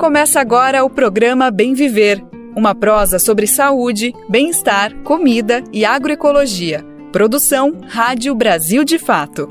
Começa agora o programa Bem Viver, uma prosa sobre saúde, bem-estar, comida e agroecologia. Produção Rádio Brasil de Fato.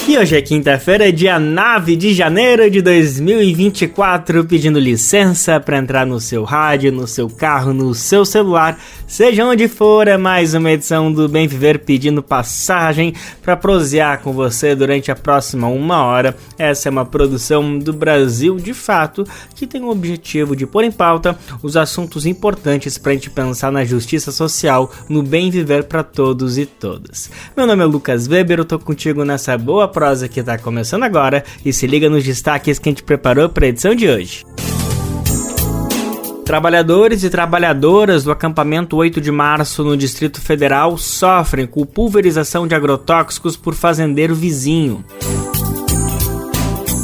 E hoje é quinta-feira, dia 9 de janeiro de 2024, pedindo licença para entrar no seu rádio, no seu carro, no seu celular, seja onde for, é mais uma edição do Bem Viver pedindo passagem para prosear com você durante a próxima 1 hora. Essa é uma produção do Brasil de Fato, que tem o objetivo de pôr em pauta os assuntos importantes para a gente pensar na justiça social, no bem viver para todos e todas. Meu nome é Lucas Weber, eu tô contigo nessa boa prosa que tá começando agora e se liga nos destaques que a gente preparou para a edição de hoje. Trabalhadores e trabalhadoras do acampamento 8 de março no Distrito Federal sofrem com pulverização de agrotóxicos por fazendeiro vizinho.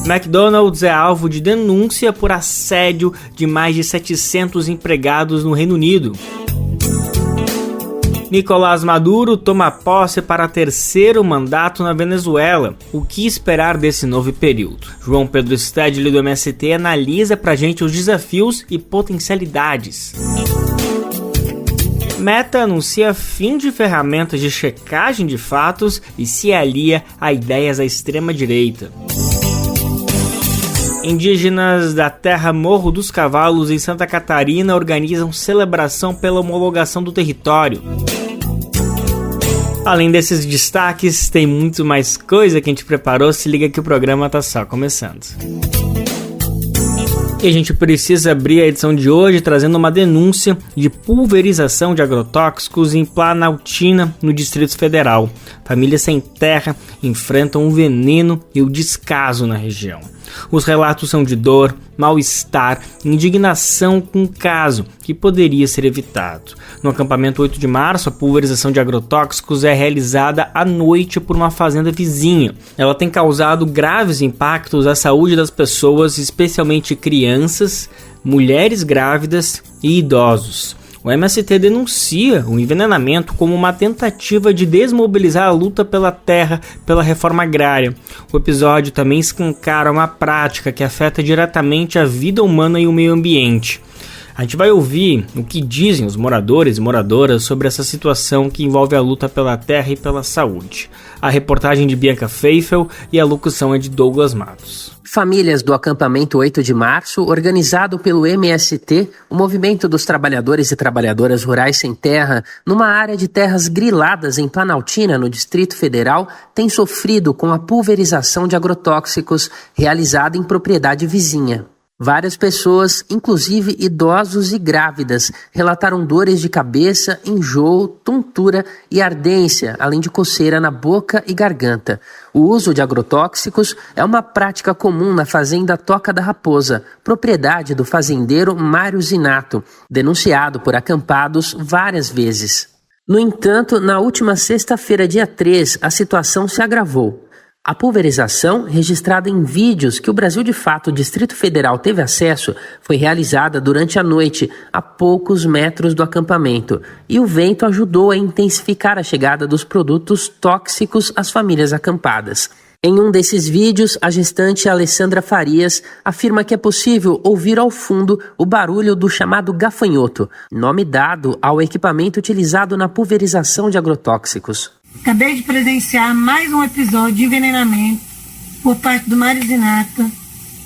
McDonald's é alvo de denúncia por assédio de mais de 700 empregados no Reino Unido. Nicolás Maduro toma posse para terceiro mandato na Venezuela. O que esperar desse novo período? João Pedro Stedley do MST analisa pra gente os desafios e potencialidades. Meta anuncia fim de ferramentas de checagem de fatos e se alia a ideias da extrema-direita. Indígenas da terra Morro dos Cavalos, em Santa Catarina, organizam celebração pela homologação do território. Além desses destaques, tem muito mais coisa que a gente preparou, se liga que o programa tá só começando. E a gente precisa abrir a edição de hoje trazendo uma denúncia de pulverização de agrotóxicos em Planaltina, no Distrito Federal. Famílias sem terra enfrentam o veneno e o descaso na região. Os relatos são de dor, mal-estar e indignação com o caso, que poderia ser evitado. No acampamento 8 de março, a pulverização de agrotóxicos é realizada à noite por uma fazenda vizinha. Ela tem causado graves impactos à saúde das pessoas, especialmente crianças, mulheres grávidas e idosos. O MST denuncia o envenenamento como uma tentativa de desmobilizar a luta pela terra, pela reforma agrária. O episódio também escancara uma prática que afeta diretamente a vida humana e o meio ambiente. A gente vai ouvir o que dizem os moradores e moradoras sobre essa situação que envolve a luta pela terra e pela saúde. A reportagem de Bianca Feifel e a locução é de Douglas Matos. Famílias do acampamento 8 de março, organizado pelo MST, o Movimento dos Trabalhadores e Trabalhadoras Rurais Sem Terra, numa área de terras griladas em Planaltina, no Distrito Federal, tem sofrido com a pulverização de agrotóxicos realizada em propriedade vizinha. Várias pessoas, inclusive idosos e grávidas, relataram dores de cabeça, enjoo, tontura e ardência, além de coceira na boca e garganta. O uso de agrotóxicos é uma prática comum na fazenda Toca da Raposa, propriedade do fazendeiro Mário Zinato, denunciado por acampados várias vezes. No entanto, na última sexta-feira, dia 3, a situação se agravou. A pulverização, registrada em vídeos que o Brasil de Fato, o Distrito Federal, teve acesso, foi realizada durante a noite, a poucos metros do acampamento, e o vento ajudou a intensificar a chegada dos produtos tóxicos às famílias acampadas. Em um desses vídeos, a gestante Alessandra Farias afirma que é possível ouvir ao fundo o barulho do chamado gafanhoto, nome dado ao equipamento utilizado na pulverização de agrotóxicos. Acabei de presenciar mais um episódio de envenenamento por parte do Mário Zinato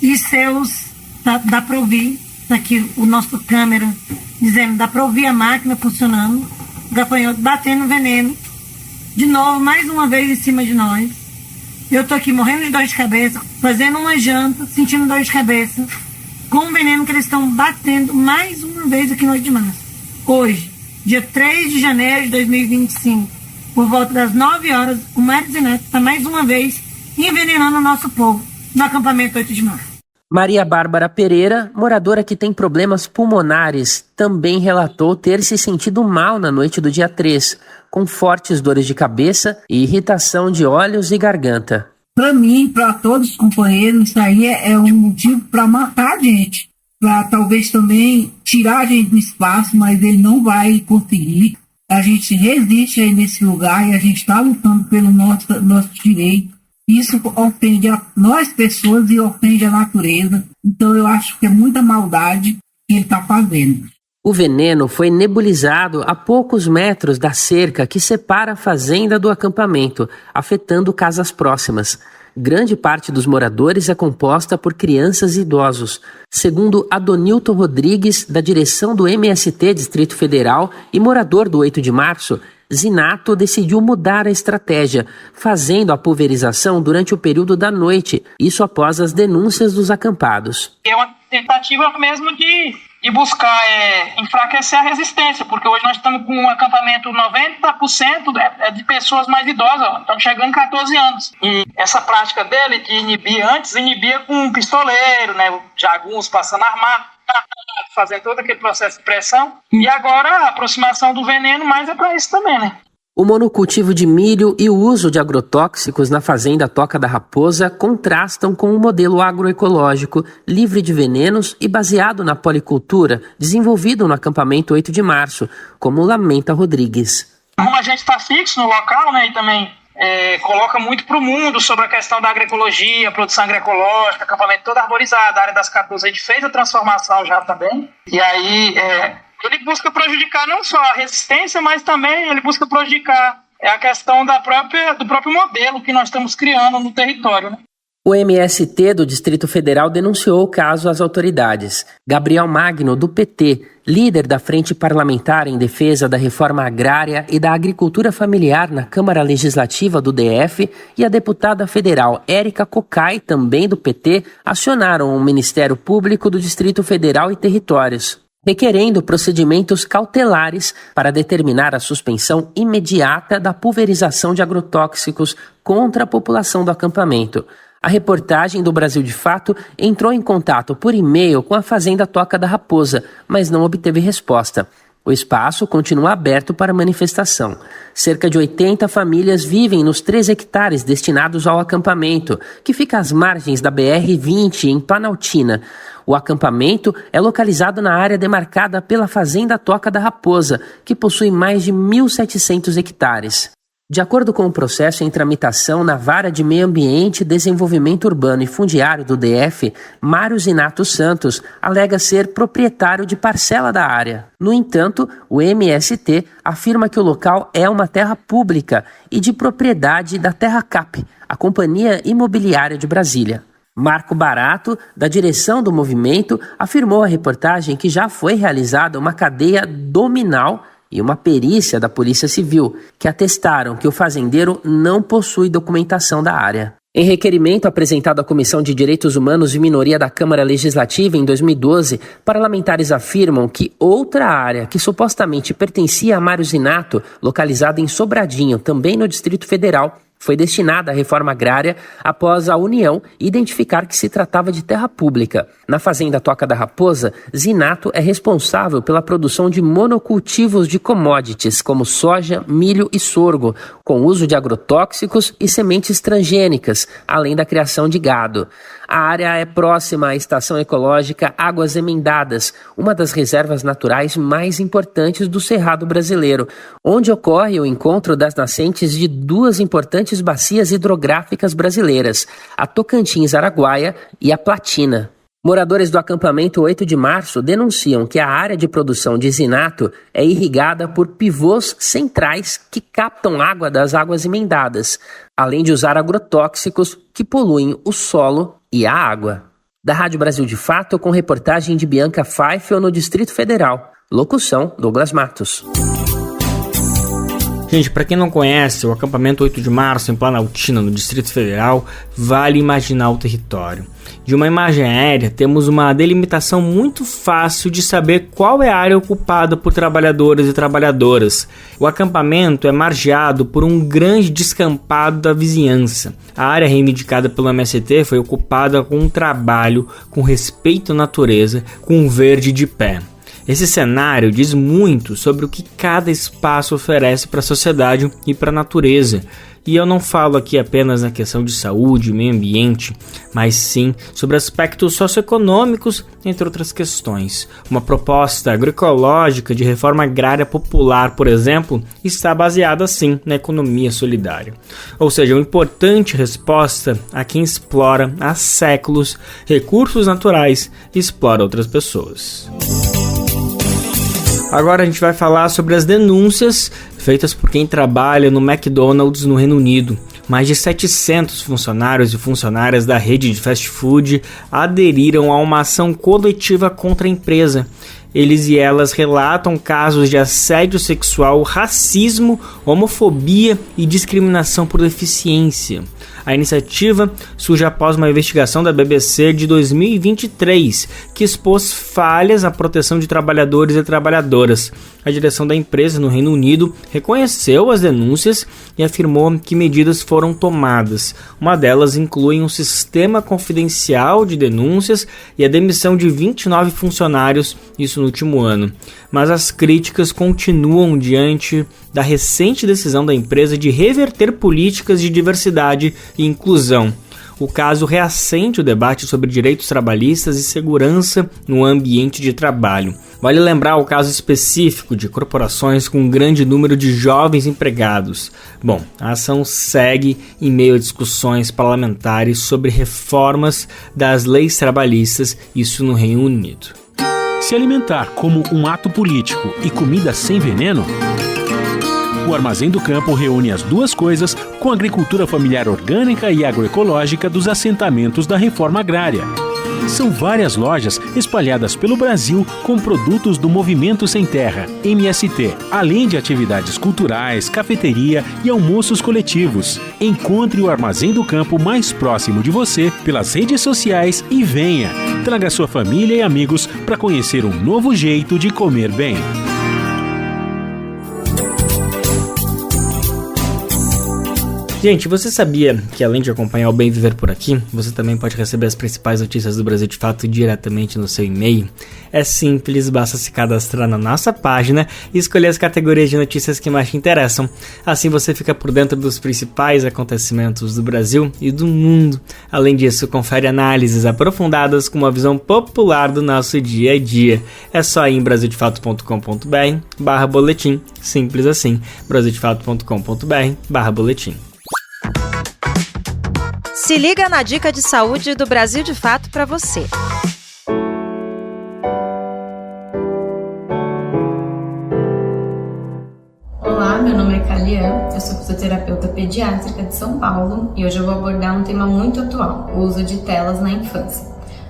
e seus, dá para ouvir, tá aqui o nosso câmera dizendo, dá para ouvir a máquina funcionando, o gafanhoto batendo veneno, de novo, mais uma vez em cima de nós. Eu tô aqui morrendo de dor de cabeça, fazendo uma janta, sentindo dor de cabeça, com o veneno que eles estão batendo mais uma vez aqui no 8 de março. Hoje, dia 3 de janeiro de 2025, por volta das 9 horas, o Mário Zinato está mais uma vez envenenando o nosso povo no acampamento 8 de março. Maria Bárbara Pereira, moradora que tem problemas pulmonares, também relatou ter se sentido mal na noite do dia 3, com fortes dores de cabeça e irritação de olhos e garganta. Para mim, para todos os companheiros, isso aí é um motivo para matar a gente, para talvez também tirar a gente do espaço, mas ele não vai conseguir. A gente resiste aí nesse lugar e a gente está lutando pelo nosso direito. Isso ofende a nós pessoas e ofende a natureza. Então eu acho que é muita maldade que ele está fazendo. O veneno foi nebulizado a poucos metros da cerca que separa a fazenda do acampamento, afetando casas próximas. Grande parte dos moradores é composta por crianças e idosos. Segundo Adonilton Rodrigues, da direção do MST Distrito Federal e morador do 8 de março, Zinato decidiu mudar a estratégia, fazendo a pulverização durante o período da noite, isso após as denúncias dos acampados. É uma tentativa mesmo de buscar enfraquecer a resistência, porque hoje nós estamos com um acampamento 90% de pessoas mais idosas, estamos chegando a 14 anos. E essa prática dele de inibir, antes inibia com um pistoleiro, né, jagunços passando armado, fazendo todo aquele processo de pressão, e agora a aproximação do veneno mais é para isso também, né? O monocultivo de milho e o uso de agrotóxicos na fazenda Toca da Raposa contrastam com o modelo agroecológico, livre de venenos e baseado na policultura, desenvolvido no acampamento 8 de março, como lamenta Rodrigues. Como a gente está fixo no local, né, e também coloca muito para o mundo sobre a questão da agroecologia, produção agroecológica, acampamento todo arborizado, a área das 14 a gente fez a transformação já também, e aí ele busca prejudicar não só a resistência, mas também ele busca prejudicar a questão do próprio modelo que nós estamos criando no território, né? O MST do Distrito Federal denunciou o caso às autoridades. Gabriel Magno, do PT, líder da Frente Parlamentar em Defesa da Reforma Agrária e da Agricultura Familiar na Câmara Legislativa do DF, e a deputada federal Érica Cocai, também do PT, acionaram o Ministério Público do Distrito Federal e Territórios, requerendo procedimentos cautelares para determinar a suspensão imediata da pulverização de agrotóxicos contra a população do acampamento. A reportagem do Brasil de Fato entrou em contato por e-mail com a Fazenda Toca da Raposa, mas não obteve resposta. O espaço continua aberto para manifestação. Cerca de 80 famílias vivem nos 3 hectares destinados ao acampamento, que fica às margens da BR-20, em Planaltina. O acampamento é localizado na área demarcada pela Fazenda Toca da Raposa, que possui mais de 1.700 hectares. De acordo com o processo em tramitação na Vara de Meio Ambiente, Desenvolvimento Urbano e Fundiário do DF, Mário Zinato Santos alega ser proprietário de parcela da área. No entanto, o MST afirma que o local é uma terra pública e de propriedade da Terra Cap, a Companhia Imobiliária de Brasília. Marco Barato, da direção do movimento, afirmou à reportagem que já foi realizada uma cadeia dominal e uma perícia da Polícia Civil, que atestaram que o fazendeiro não possui documentação da área. Em requerimento apresentado à Comissão de Direitos Humanos e Minoria da Câmara Legislativa em 2012, parlamentares afirmam que outra área que supostamente pertencia a Mário Zinato, localizada em Sobradinho, também no Distrito Federal, foi destinada à reforma agrária após a União identificar que se tratava de terra pública. Na Fazenda Toca da Raposa, Zinato é responsável pela produção de monocultivos de commodities, como soja, milho e sorgo, com uso de agrotóxicos e sementes transgênicas, além da criação de gado. A área é próxima à Estação Ecológica Águas Emendadas, uma das reservas naturais mais importantes do Cerrado brasileiro, onde ocorre o encontro das nascentes de 2 importantes bacias hidrográficas brasileiras, a Tocantins-Araguaia e a Platina. Moradores do acampamento 8 de março denunciam que a área de produção de Zinato é irrigada por pivôs centrais que captam água das águas emendadas, além de usar agrotóxicos que poluem o solo e a água. Da Rádio Brasil de Fato, com reportagem de Bianca Feifel no Distrito Federal. Locução, Douglas Matos. Gente, para quem não conhece, o acampamento 8 de março em Planaltina, no Distrito Federal, vale imaginar o território. De uma imagem aérea, temos uma delimitação muito fácil de saber qual é a área ocupada por trabalhadores e trabalhadoras. O acampamento é margeado por um grande descampado da vizinhança. A área reivindicada pelo MST foi ocupada com um trabalho, com respeito à natureza, com um verde de pé. Esse cenário diz muito sobre o que cada espaço oferece para a sociedade e para a natureza. E eu não falo aqui apenas na questão de saúde e meio ambiente, mas sim sobre aspectos socioeconômicos, entre outras questões. Uma proposta agroecológica de reforma agrária popular, por exemplo, está baseada sim na economia solidária. Ou seja, uma importante resposta a quem explora há séculos recursos naturais e explora outras pessoas. Agora a gente vai falar sobre as denúncias feitas por quem trabalha no McDonald's no Reino Unido. Mais de 700 funcionários e funcionárias da rede de fast food aderiram a uma ação coletiva contra a empresa. Eles e elas relatam casos de assédio sexual, racismo, homofobia e discriminação por deficiência. A iniciativa surge após uma investigação da BBC de 2023, que expôs falhas na proteção de trabalhadores e trabalhadoras. A direção da empresa no Reino Unido reconheceu as denúncias e afirmou que medidas foram tomadas. Uma delas inclui um sistema confidencial de denúncias e a demissão de 29 funcionários, isso no último ano. Mas as críticas continuam diante da recente decisão da empresa de reverter políticas de diversidade e inclusão. O caso reacende o debate sobre direitos trabalhistas e segurança no ambiente de trabalho. Vale lembrar o caso específico de corporações com um grande número de jovens empregados. Bom, a ação segue em meio a discussões parlamentares sobre reformas das leis trabalhistas, isso no Reino Unido. Se alimentar como um ato político e comida sem veneno? O Armazém do Campo reúne as duas coisas com a agricultura familiar orgânica e agroecológica dos assentamentos da reforma agrária. São várias lojas espalhadas pelo Brasil com produtos do Movimento Sem Terra, MST, além de atividades culturais, cafeteria e almoços coletivos. Encontre o Armazém do Campo mais próximo de você pelas redes sociais e venha. Traga sua família e amigos para conhecer um novo jeito de comer bem. Gente, você sabia que além de acompanhar o Bem Viver por aqui, você também pode receber as principais notícias do Brasil de Fato diretamente no seu e-mail? É simples, basta se cadastrar na nossa página e escolher as categorias de notícias que mais te interessam. Assim você fica por dentro dos principais acontecimentos do Brasil e do mundo. Além disso, confere análises aprofundadas com uma visão popular do nosso dia a dia. É só ir em brasildefato.com.br/boletim. Simples assim, brasildefato.com.br/boletim. Se liga na dica de saúde do Brasil de Fato para você. Olá, meu nome é Calian, eu sou fisioterapeuta pediátrica de São Paulo e hoje eu vou abordar um tema muito atual, o uso de telas na infância.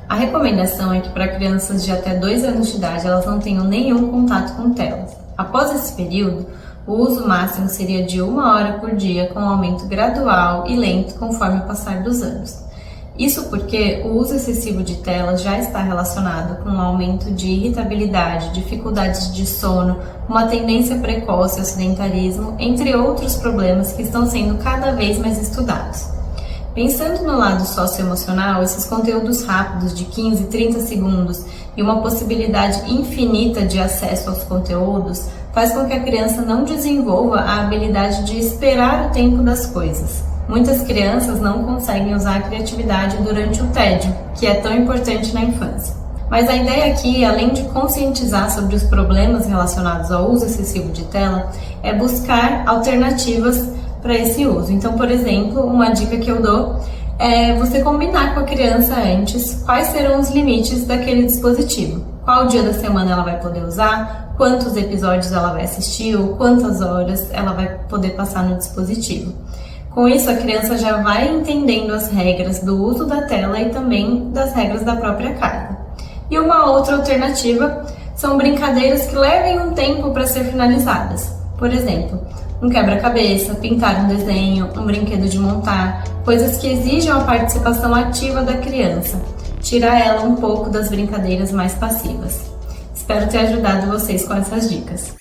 A recomendação é que para crianças de até 2 anos de idade elas não tenham nenhum contato com telas. Após esse período, o uso máximo seria de 1 hora por dia, com um aumento gradual e lento conforme o passar dos anos. Isso porque o uso excessivo de telas já está relacionado com um aumento de irritabilidade, dificuldades de sono, uma tendência precoce ao sedentarismo, entre outros problemas que estão sendo cada vez mais estudados. Pensando no lado socioemocional, esses conteúdos rápidos de 15, 30 segundos e uma possibilidade infinita de acesso aos conteúdos faz com que a criança não desenvolva a habilidade de esperar o tempo das coisas. Muitas crianças não conseguem usar a criatividade durante o tédio, que é tão importante na infância. Mas a ideia aqui, além de conscientizar sobre os problemas relacionados ao uso excessivo de tela, é buscar alternativas para esse uso. Então, por exemplo, uma dica que eu dou é você combinar com a criança antes quais serão os limites daquele dispositivo. Qual dia da semana ela vai poder usar, quantos episódios ela vai assistir ou quantas horas ela vai poder passar no dispositivo. Com isso, a criança já vai entendendo as regras do uso da tela e também das regras da própria carga. E uma outra alternativa são brincadeiras que levem um tempo para ser finalizadas. Por exemplo, um quebra-cabeça, pintar um desenho, um brinquedo de montar, coisas que exijam a participação ativa da criança. Tirar ela um pouco das brincadeiras mais passivas. Espero ter ajudado vocês com essas dicas.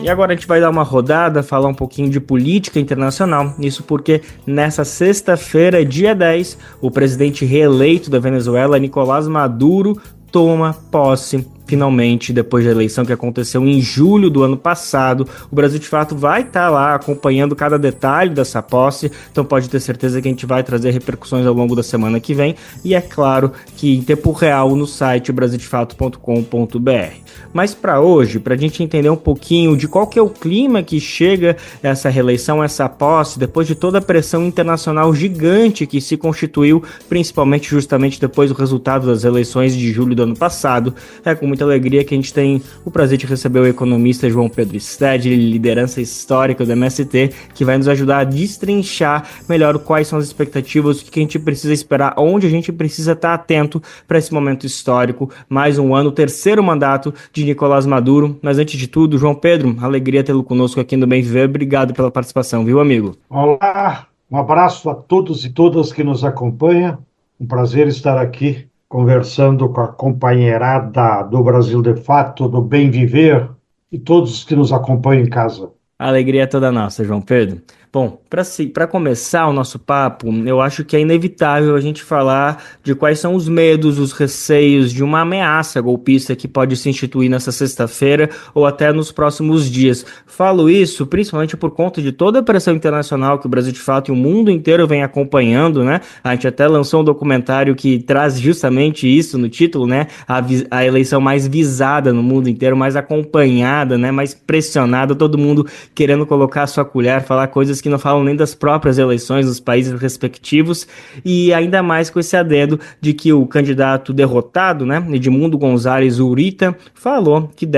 E agora a gente vai dar uma rodada, falar um pouquinho de política internacional. Isso porque nessa sexta-feira, dia 10, o presidente reeleito da Venezuela, Nicolás Maduro, toma posse. Finalmente, depois da eleição que aconteceu em julho do ano passado, o Brasil de Fato vai estar lá acompanhando cada detalhe dessa posse, então pode ter certeza que a gente vai trazer repercussões ao longo da semana que vem, e é claro que em tempo real no site brasildefato.com.br. Mas para hoje, para a gente entender um pouquinho de qual que é o clima que chega essa reeleição, essa posse, depois de toda a pressão internacional gigante que se constituiu, principalmente justamente depois do resultado das eleições de julho do ano passado, é com muita alegria que a gente tem o prazer de receber o economista João Pedro Stedley, liderança histórica do MST, que vai nos ajudar a destrinchar melhor quais são as expectativas, o que a gente precisa esperar, onde a gente precisa estar atento para esse momento histórico. Mais um ano, terceiro mandato de Nicolás Maduro. Mas antes de tudo, João Pedro, alegria tê-lo conosco aqui no Bem Viver. Obrigado pela participação, viu, amigo? Olá, um abraço a todos e todas que nos acompanham. Um prazer estar aqui conversando com a companheirada do Brasil de Fato, do Bem Viver e todos que nos acompanham em casa. A alegria é toda nossa, João Pedro. Bom, para começar o nosso papo, eu acho que é inevitável a gente falar de quais são os medos, os receios de uma ameaça golpista que pode se instituir nessa sexta-feira ou até nos próximos dias. Falo isso principalmente por conta de toda a pressão internacional que o Brasil de Fato e o mundo inteiro vem acompanhando, né? A gente até lançou um documentário que traz justamente isso no título, né? A eleição mais visada no mundo inteiro, mais acompanhada, né? Mais pressionada, todo mundo querendo colocar a sua colher, falar coisas que não falam nem das próprias eleições dos países respectivos, e ainda mais com esse adendo de que o candidato derrotado, né, Edmundo Gonzalez Urita, falou que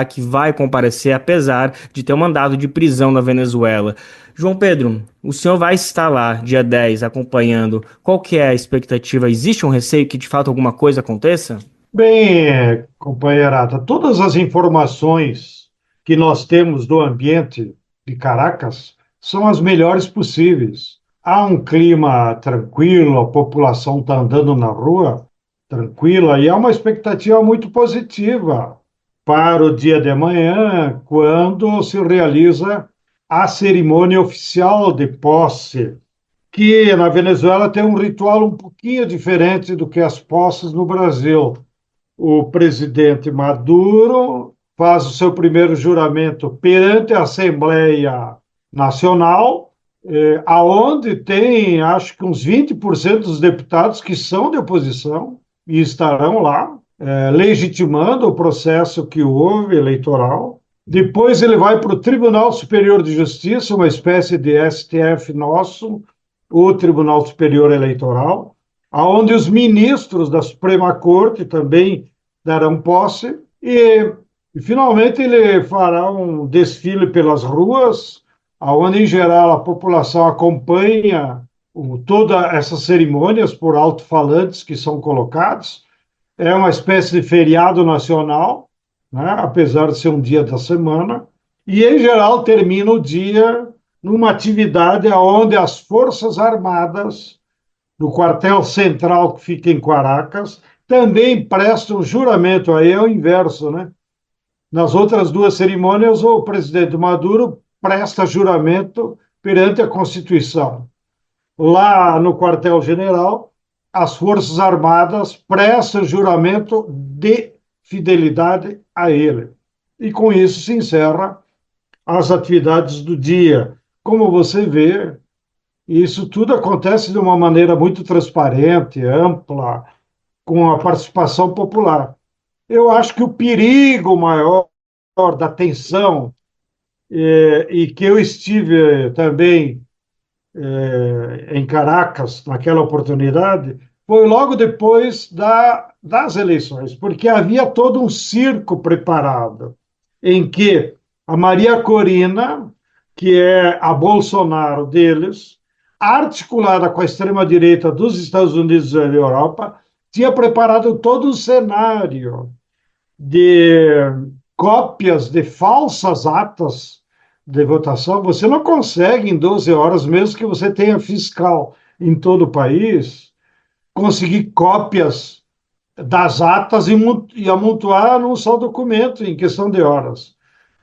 que vai comparecer apesar de ter um mandado de prisão na Venezuela. João Pedro, o senhor vai estar lá dia 10 acompanhando. Qual que é a expectativa? Existe um receio que de fato alguma coisa aconteça? Bem, companheirada, todas as informações que nós temos do ambiente de Caracas são as melhores possíveis. Há um clima tranquilo, a população está andando na rua tranquila e há uma expectativa muito positiva para o dia de amanhã, quando se realiza a cerimônia oficial de posse, que na Venezuela tem um ritual um pouquinho diferente do que as posses no Brasil. O presidente Maduro faz o seu primeiro juramento perante a Assembleia Nacional, aonde tem, acho que uns 20% dos deputados que são de oposição e estarão lá, legitimando o processo que houve eleitoral. Depois ele vai para o Tribunal Superior de Justiça, uma espécie de STF nosso, o Tribunal Superior Eleitoral, aonde os ministros da Suprema Corte também darão posse, e finalmente ele fará um desfile pelas ruas, onde, em geral, a população acompanha todas essas cerimônias por alto-falantes que são colocados. É uma espécie de feriado nacional, né, apesar de ser um dia da semana, e, em geral, termina o dia numa atividade onde as Forças Armadas, do quartel central que fica em Caracas, também prestam juramento. Aí é o inverso, né? Nas outras duas cerimônias, o presidente Maduro presta juramento perante a Constituição. Lá no quartel-general, as Forças Armadas prestam juramento de fidelidade a ele. E com isso se encerra as atividades do dia. Como você vê, isso tudo acontece de uma maneira muito transparente, ampla, com a participação popular. Eu acho que o perigo maior da tensão, e que eu estive também em Caracas naquela oportunidade, foi logo depois das eleições, porque havia todo um circo preparado, em que a Maria Corina, que é a Bolsonaro deles, articulada com a extrema-direita dos Estados Unidos e da Europa, tinha preparado todo um cenário de cópias de falsas atas de votação. Você não consegue, em 12 horas, mesmo que você tenha fiscal em todo o país, conseguir cópias das atas e amontoar num só documento em questão de horas.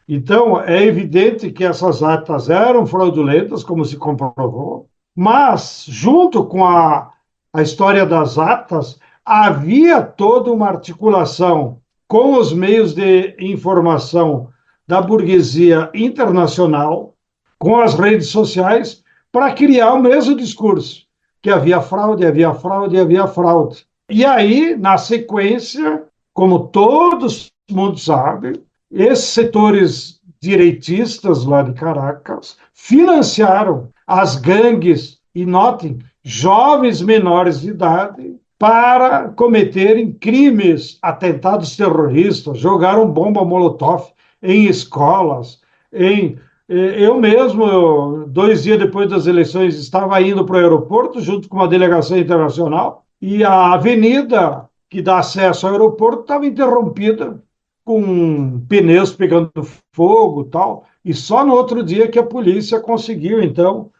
Então, é evidente que essas atas eram fraudulentas, como se comprovou, mas, junto com a história das atas, havia toda uma articulação com os meios de informação da burguesia internacional, com as redes sociais, para criar o mesmo discurso, que havia fraude, havia fraude, havia fraude. E aí, na sequência, como todo mundo sabe, esses setores direitistas lá de Caracas financiaram as gangues, e notem, jovens menores de idade, para cometerem crimes, atentados terroristas, jogaram bomba molotov em escolas, eu mesmo, 2 dias depois das eleições, estava indo para o aeroporto junto com uma delegação internacional e a avenida que dá acesso ao aeroporto estava interrompida com pneus pegando fogo e tal, e só no outro dia que a polícia conseguiu, então,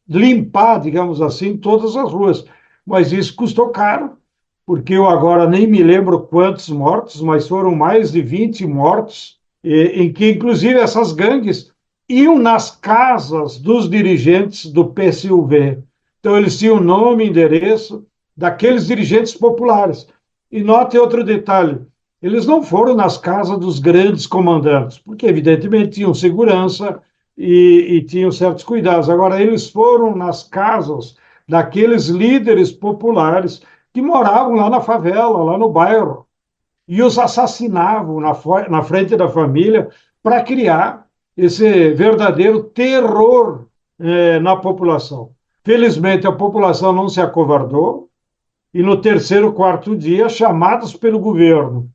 limpar, digamos assim, todas as ruas. Mas isso custou caro, porque eu agora nem me lembro quantos mortos, mas foram mais de 20 mortos, em que, inclusive, essas gangues iam nas casas dos dirigentes do PSUV. Então, eles tinham nome e endereço daqueles dirigentes populares. E note outro detalhe, eles não foram nas casas dos grandes comandantes, porque, evidentemente, tinham segurança e tinham certos cuidados. Agora, eles foram nas casas daqueles líderes populares que moravam lá na favela, lá no bairro, e os assassinavam na frente da família para criar esse verdadeiro terror na população. Felizmente, a população não se acovardou, e no 3º, 4º dia, chamados pelo governo,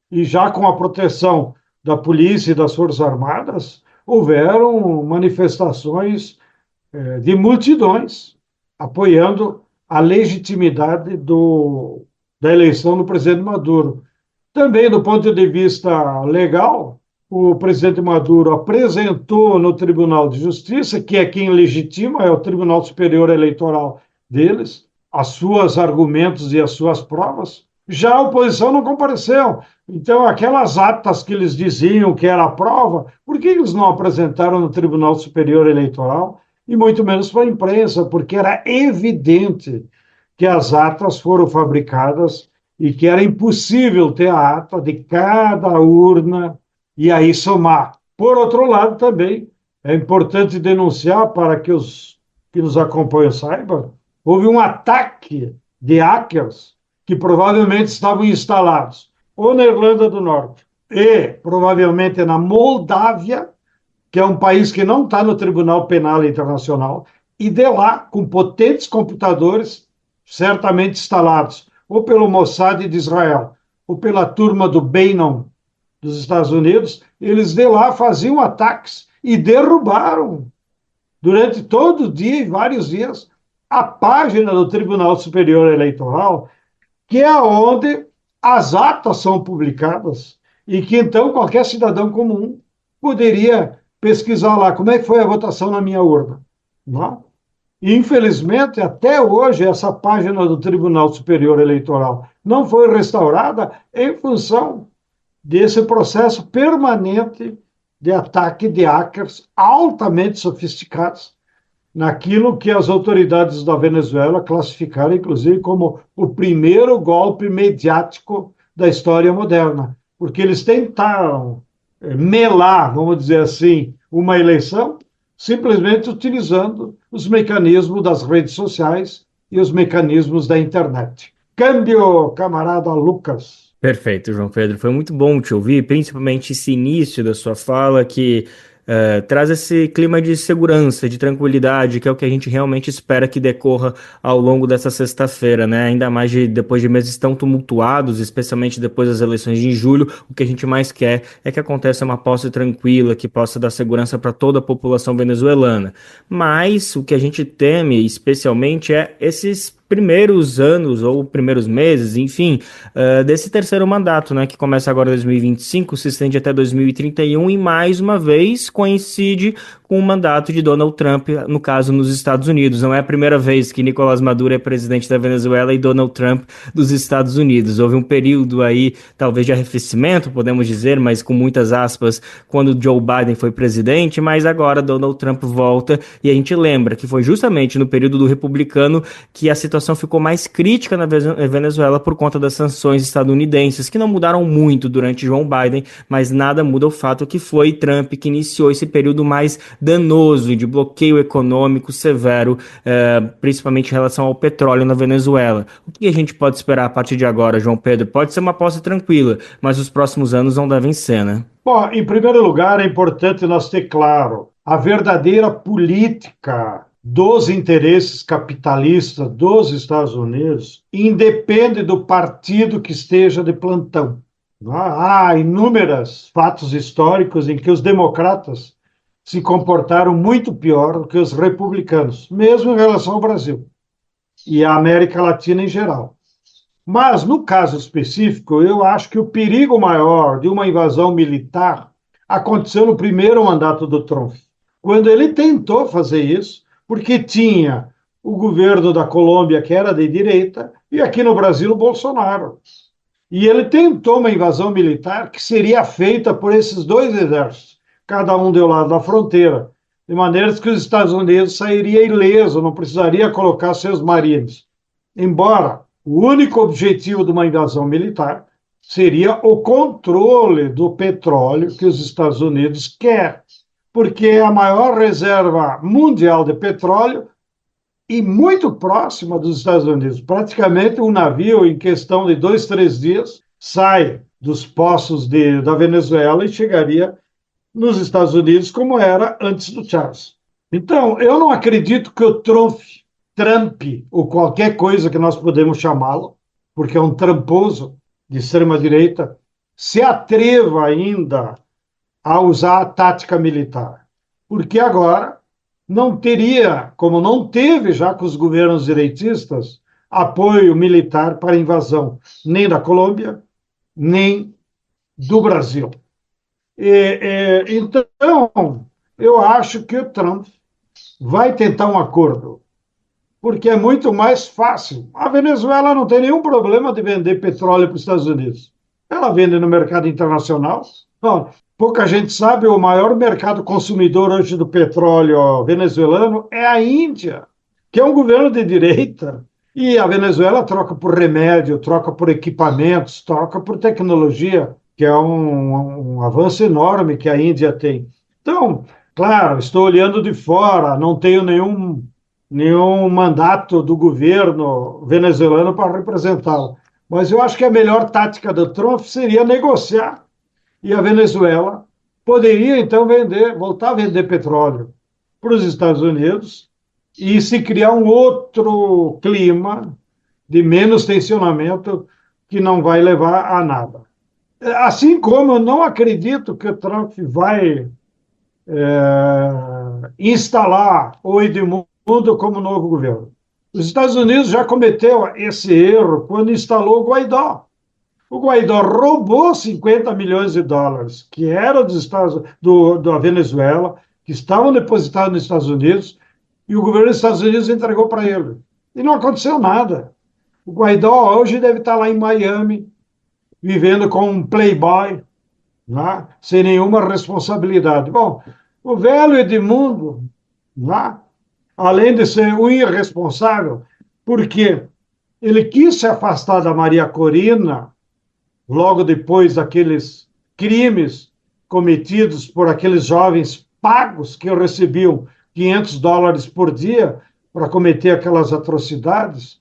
e já com a proteção da polícia e das Forças Armadas, houveram manifestações de multidões, apoiando a legitimidade da eleição do presidente Maduro. Também, do ponto de vista legal, o presidente Maduro apresentou no Tribunal de Justiça, que é quem legitima, é o Tribunal Superior Eleitoral deles, as suas argumentos e as suas provas. Já a oposição não compareceu. Então, aquelas atas que eles diziam que era a prova, por que eles não apresentaram no Tribunal Superior Eleitoral? E muito menos para a imprensa, porque era evidente que as atas foram fabricadas e que era impossível ter a ata de cada urna e aí somar. Por outro lado, também é importante denunciar, para que os que nos acompanham saibam, houve um ataque de hackers que provavelmente estavam instalados ou na Irlanda do Norte e provavelmente na Moldávia, que é um país que não está no Tribunal Penal Internacional, e de lá, com potentes computadores, certamente instalados ou pelo Mossad de Israel, ou pela turma do Bannon dos Estados Unidos, eles de lá faziam ataques e derrubaram, durante todo o dia e vários dias, a página do Tribunal Superior Eleitoral, que é onde as atas são publicadas, e que então qualquer cidadão comum poderia pesquisar lá como é que foi a votação na minha urna. Não? E, infelizmente, até hoje, essa página do Tribunal Superior Eleitoral não foi restaurada em função desse processo permanente de ataque de hackers altamente sofisticados naquilo que as autoridades da Venezuela classificaram, inclusive, como o primeiro golpe mediático da história moderna, porque eles tentaram melar, vamos dizer assim, uma eleição, simplesmente utilizando os mecanismos das redes sociais e os mecanismos da internet. Câmbio, camarada Lucas. Perfeito, João Pedro. Foi muito bom te ouvir, principalmente esse início da sua fala, que traz esse clima de segurança, de tranquilidade, que é o que a gente realmente espera que decorra ao longo dessa sexta-feira, né? Ainda mais depois de meses tão tumultuados, especialmente depois das eleições de julho, o que a gente mais quer é que aconteça uma posse tranquila, que possa dar segurança para toda a população venezuelana. Mas o que a gente teme, especialmente, é esses primeiros anos ou primeiros meses, enfim, desse terceiro mandato, né, que começa agora em 2025, se estende até 2031 e mais uma vez coincide com o mandato de Donald Trump, no caso nos Estados Unidos. Não é a primeira vez que Nicolás Maduro é presidente da Venezuela e Donald Trump dos Estados Unidos. Houve um período aí, talvez de arrefecimento, podemos dizer, mas com muitas aspas, quando Joe Biden foi presidente, mas agora Donald Trump volta e a gente lembra que foi justamente no período do republicano que a situação situação ficou mais crítica na Venezuela por conta das sanções estadunidenses, que não mudaram muito durante Joe Biden, mas nada muda o fato que foi Trump que iniciou esse período mais danoso de bloqueio econômico severo, principalmente em relação ao petróleo na Venezuela. O que a gente pode esperar a partir de agora, João Pedro? Pode ser uma aposta tranquila, mas os próximos anos não devem ser, né? Bom, em primeiro lugar, é importante nós ter claro a verdadeira política dos interesses capitalistas dos Estados Unidos independe do partido que esteja de plantão. Há inúmeros fatos históricos em que os democratas se comportaram muito pior do que os republicanos, mesmo em relação ao Brasil e à América Latina em geral. Mas, no caso específico, eu acho que o perigo maior de uma invasão militar aconteceu no primeiro mandato do Trump, quando ele tentou fazer isso, porque tinha o governo da Colômbia, que era de direita, e aqui no Brasil o Bolsonaro. E ele tentou uma invasão militar que seria feita por esses dois exércitos, cada um do lado da fronteira, de maneira que os Estados Unidos sairia ileso, não precisaria colocar seus marines. Embora o único objetivo de uma invasão militar seria o controle do petróleo que os Estados Unidos querem, porque é a maior reserva mundial de petróleo e muito próxima dos Estados Unidos. Praticamente um navio, em questão de 2, 3 dias, sai dos poços da Venezuela e chegaria nos Estados Unidos, como era antes do Charles. Então, eu não acredito que o Trump, ou qualquer coisa que nós podemos chamá-lo, porque é um tramposo de extrema-direita, se atreva ainda a usar a tática militar. Porque agora não teria, como não teve já com os governos direitistas, apoio militar para a invasão nem da Colômbia, nem do Brasil. Então, eu acho que o Trump vai tentar um acordo, porque é muito mais fácil. A Venezuela não tem nenhum problema de vender petróleo para os Estados Unidos. Ela vende no mercado internacional. Bom, pouca gente sabe, o maior mercado consumidor hoje do petróleo venezuelano é a Índia, que é um governo de direita, e a Venezuela troca por remédio, troca por equipamentos, troca por tecnologia, que é um avanço enorme que a Índia tem. Então, claro, estou olhando de fora, não tenho nenhum mandato do governo venezuelano para representá-lo, mas eu acho que a melhor tática do Trump seria negociar, e a Venezuela poderia, então, voltar a vender petróleo para os Estados Unidos e se criar um outro clima de menos tensionamento que não vai levar a nada. Assim como eu não acredito que o Trump vai instalar o Edmundo como novo governo. Os Estados Unidos já cometeu esse erro quando instalou o Guaidó. O Guaidó roubou 50 milhões de dólares, que eram da Venezuela, que estavam depositados nos Estados Unidos, e o governo dos Estados Unidos entregou para ele. E não aconteceu nada. O Guaidó hoje deve estar lá em Miami, vivendo como um playboy, né? Sem nenhuma responsabilidade. Bom, o velho Edmundo, né? Além de ser um irresponsável, porque ele quis se afastar da Maria Corina logo depois daqueles crimes cometidos por aqueles jovens pagos que recebiam $500 por dia para cometer aquelas atrocidades,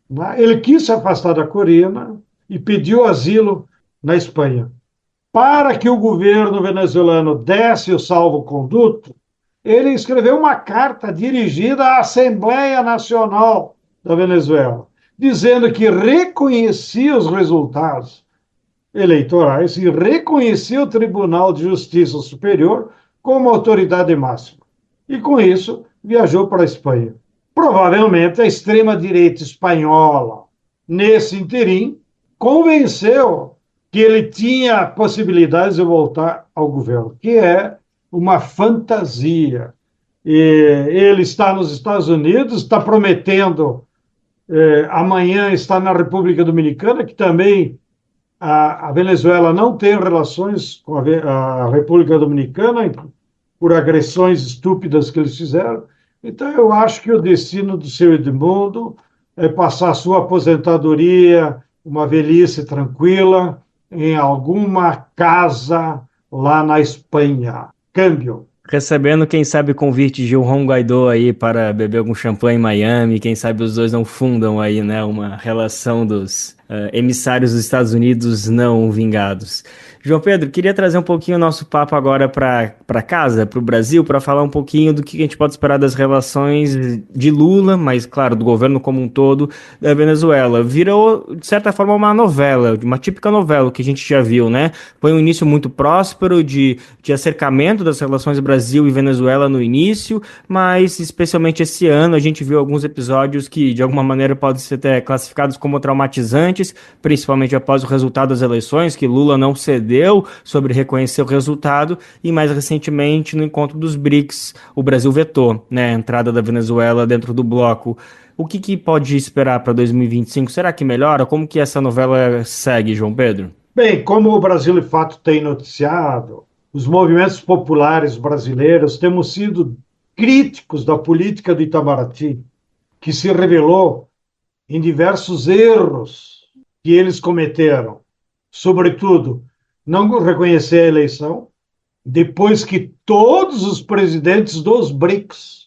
né? Ele quis se afastar da Corina e pediu asilo na Espanha. Para que o governo venezuelano desse o salvo-conduto, ele escreveu uma carta dirigida à Assembleia Nacional da Venezuela, dizendo que reconhecia os resultados eleitorais e reconhecia o Tribunal de Justiça Superior como autoridade máxima. E, com isso, viajou para a Espanha. Provavelmente, a extrema-direita espanhola, nesse interim, convenceu que ele tinha possibilidades de voltar ao governo, que é uma fantasia. E ele está nos Estados Unidos, está prometendo, amanhã está na República Dominicana, que também a Venezuela não tem relações com a República Dominicana por agressões estúpidas que eles fizeram. Então, eu acho que o destino do seu Edmundo passar sua aposentadoria, uma velhice tranquila, em alguma casa lá na Espanha. Câmbio. Recebendo, quem sabe, convite de João Guaidó aí para beber algum champanhe em Miami, quem sabe os dois não fundam aí, né, uma relação dos emissários dos Estados Unidos não vingados. João Pedro, queria trazer um pouquinho o nosso papo agora para casa, para o Brasil, para falar um pouquinho do que a gente pode esperar das relações de Lula, mas, claro, do governo como um todo, da Venezuela. Virou, de certa forma, uma novela, uma típica novela que a gente já viu, né? Foi um início muito próspero de acercamento das relações Brasil e Venezuela no início, mas, especialmente esse ano, a gente viu alguns episódios que, de alguma maneira, podem ser até classificados como traumatizantes, principalmente após o resultado das eleições, que Lula não cedeu sobre reconhecer o resultado, e mais recentemente no encontro dos BRICS, o Brasil vetou, né, a entrada da Venezuela dentro do bloco. O que pode esperar para 2025? Será que melhora? Como que essa novela segue, João Pedro? Bem, como o Brasil de Fato tem noticiado, os movimentos populares brasileiros temos sido críticos da política do Itamaraty, que se revelou em diversos erros que eles cometeram. Sobretudo, não reconhecer a eleição, depois que todos os presidentes dos BRICS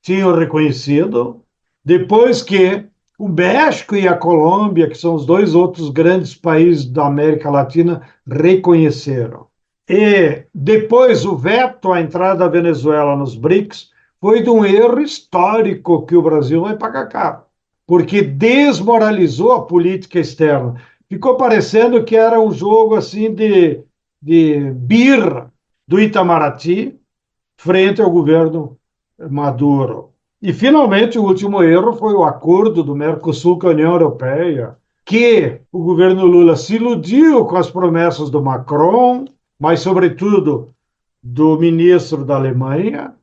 tinham reconhecido, depois que o México e a Colômbia, que são os dois outros grandes países da América Latina, reconheceram. E depois o veto à entrada da Venezuela nos BRICS foi de um erro histórico que o Brasil vai pagar caro, porque desmoralizou a política externa. Ficou parecendo que era um jogo assim de birra do Itamaraty frente ao governo Maduro. E, finalmente, o último erro foi o acordo do Mercosul com a União Europeia, que o governo Lula se iludiu com as promessas do Macron, mas, sobretudo, do ministro da Alemanha,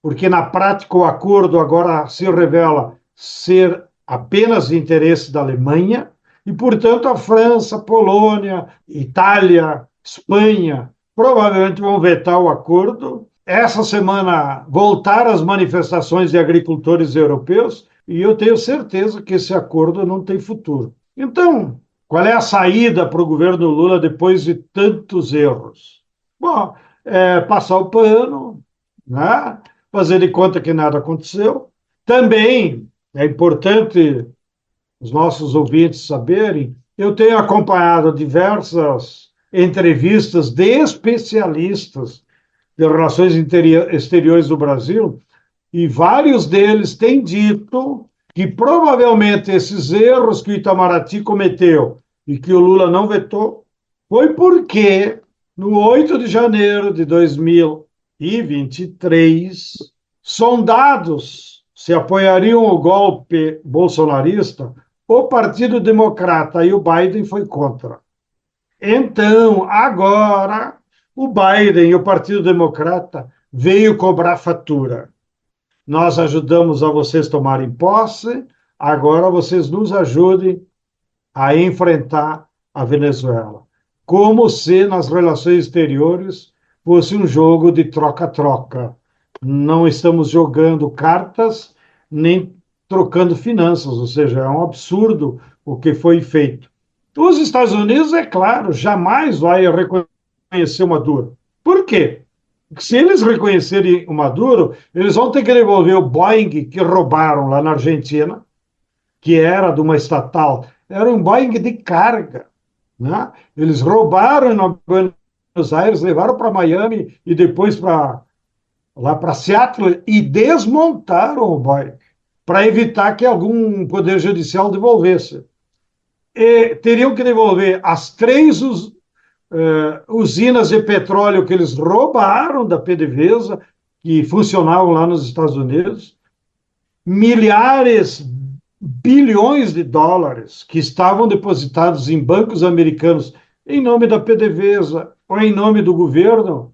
porque, na prática, o acordo agora se revela ser apenas de interesse da Alemanha, e, portanto, a França, Polônia, Itália, Espanha provavelmente vão vetar o acordo. Essa semana voltaram as manifestações de agricultores europeus e eu tenho certeza que esse acordo não tem futuro. Então, qual é a saída para o governo Lula depois de tantos erros? Bom, passar o pano, né? Fazer de conta que nada aconteceu. Também é importante os nossos ouvintes saberem, eu tenho acompanhado diversas entrevistas de especialistas de relações exteriores do Brasil, e vários deles têm dito que provavelmente esses erros que o Itamaraty cometeu e que o Lula não vetou, foi porque no 8 de janeiro de 2023, sondados se apoiariam o golpe bolsonarista, o Partido Democrata e o Biden foi contra. Então, agora, o Biden e o Partido Democrata veio cobrar fatura. Nós ajudamos a vocês tomarem posse, agora vocês nos ajudem a enfrentar a Venezuela. Como se nas relações exteriores fosse um jogo de troca-troca. Não estamos jogando cartas, nem trocando finanças, ou seja, é um absurdo o que foi feito. Os Estados Unidos, é claro, jamais vai reconhecer o Maduro. Por quê? Porque se eles reconhecerem o Maduro, eles vão ter que devolver o Boeing que roubaram lá na Argentina, que era de uma estatal, era um Boeing de carga, né? Eles roubaram em Buenos Aires, levaram para Miami e depois lá para Seattle e desmontaram o Boeing para evitar que algum poder judicial devolvesse. E teriam que devolver as 3 usinas de petróleo que eles roubaram da PDVSA, que funcionavam lá nos Estados Unidos, milhares, bilhões de dólares que estavam depositados em bancos americanos em nome da PDVSA ou em nome do governo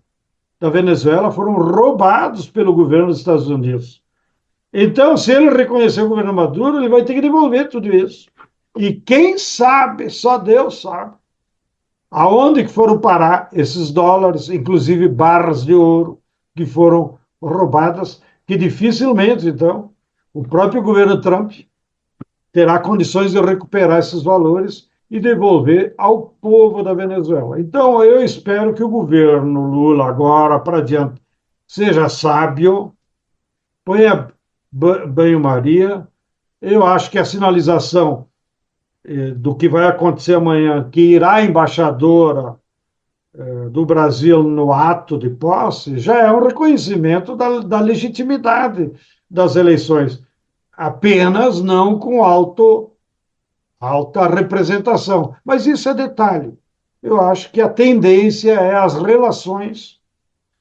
da Venezuela foram roubados pelo governo dos Estados Unidos. Então, se ele reconhecer o governo Maduro, ele vai ter que devolver tudo isso. E quem sabe, só Deus sabe, aonde que foram parar esses dólares, inclusive barras de ouro, que foram roubadas, que dificilmente, então, o próprio governo Trump terá condições de recuperar esses valores e devolver ao povo da Venezuela. Então, eu espero que o governo Lula, agora para diante, seja sábio, ponha banho-maria. Eu acho que a sinalização do que vai acontecer amanhã, que irá a embaixadora do Brasil no ato de posse, já é um reconhecimento da legitimidade das eleições, apenas não com alta representação. Mas isso é detalhe. Eu acho que a tendência é as relações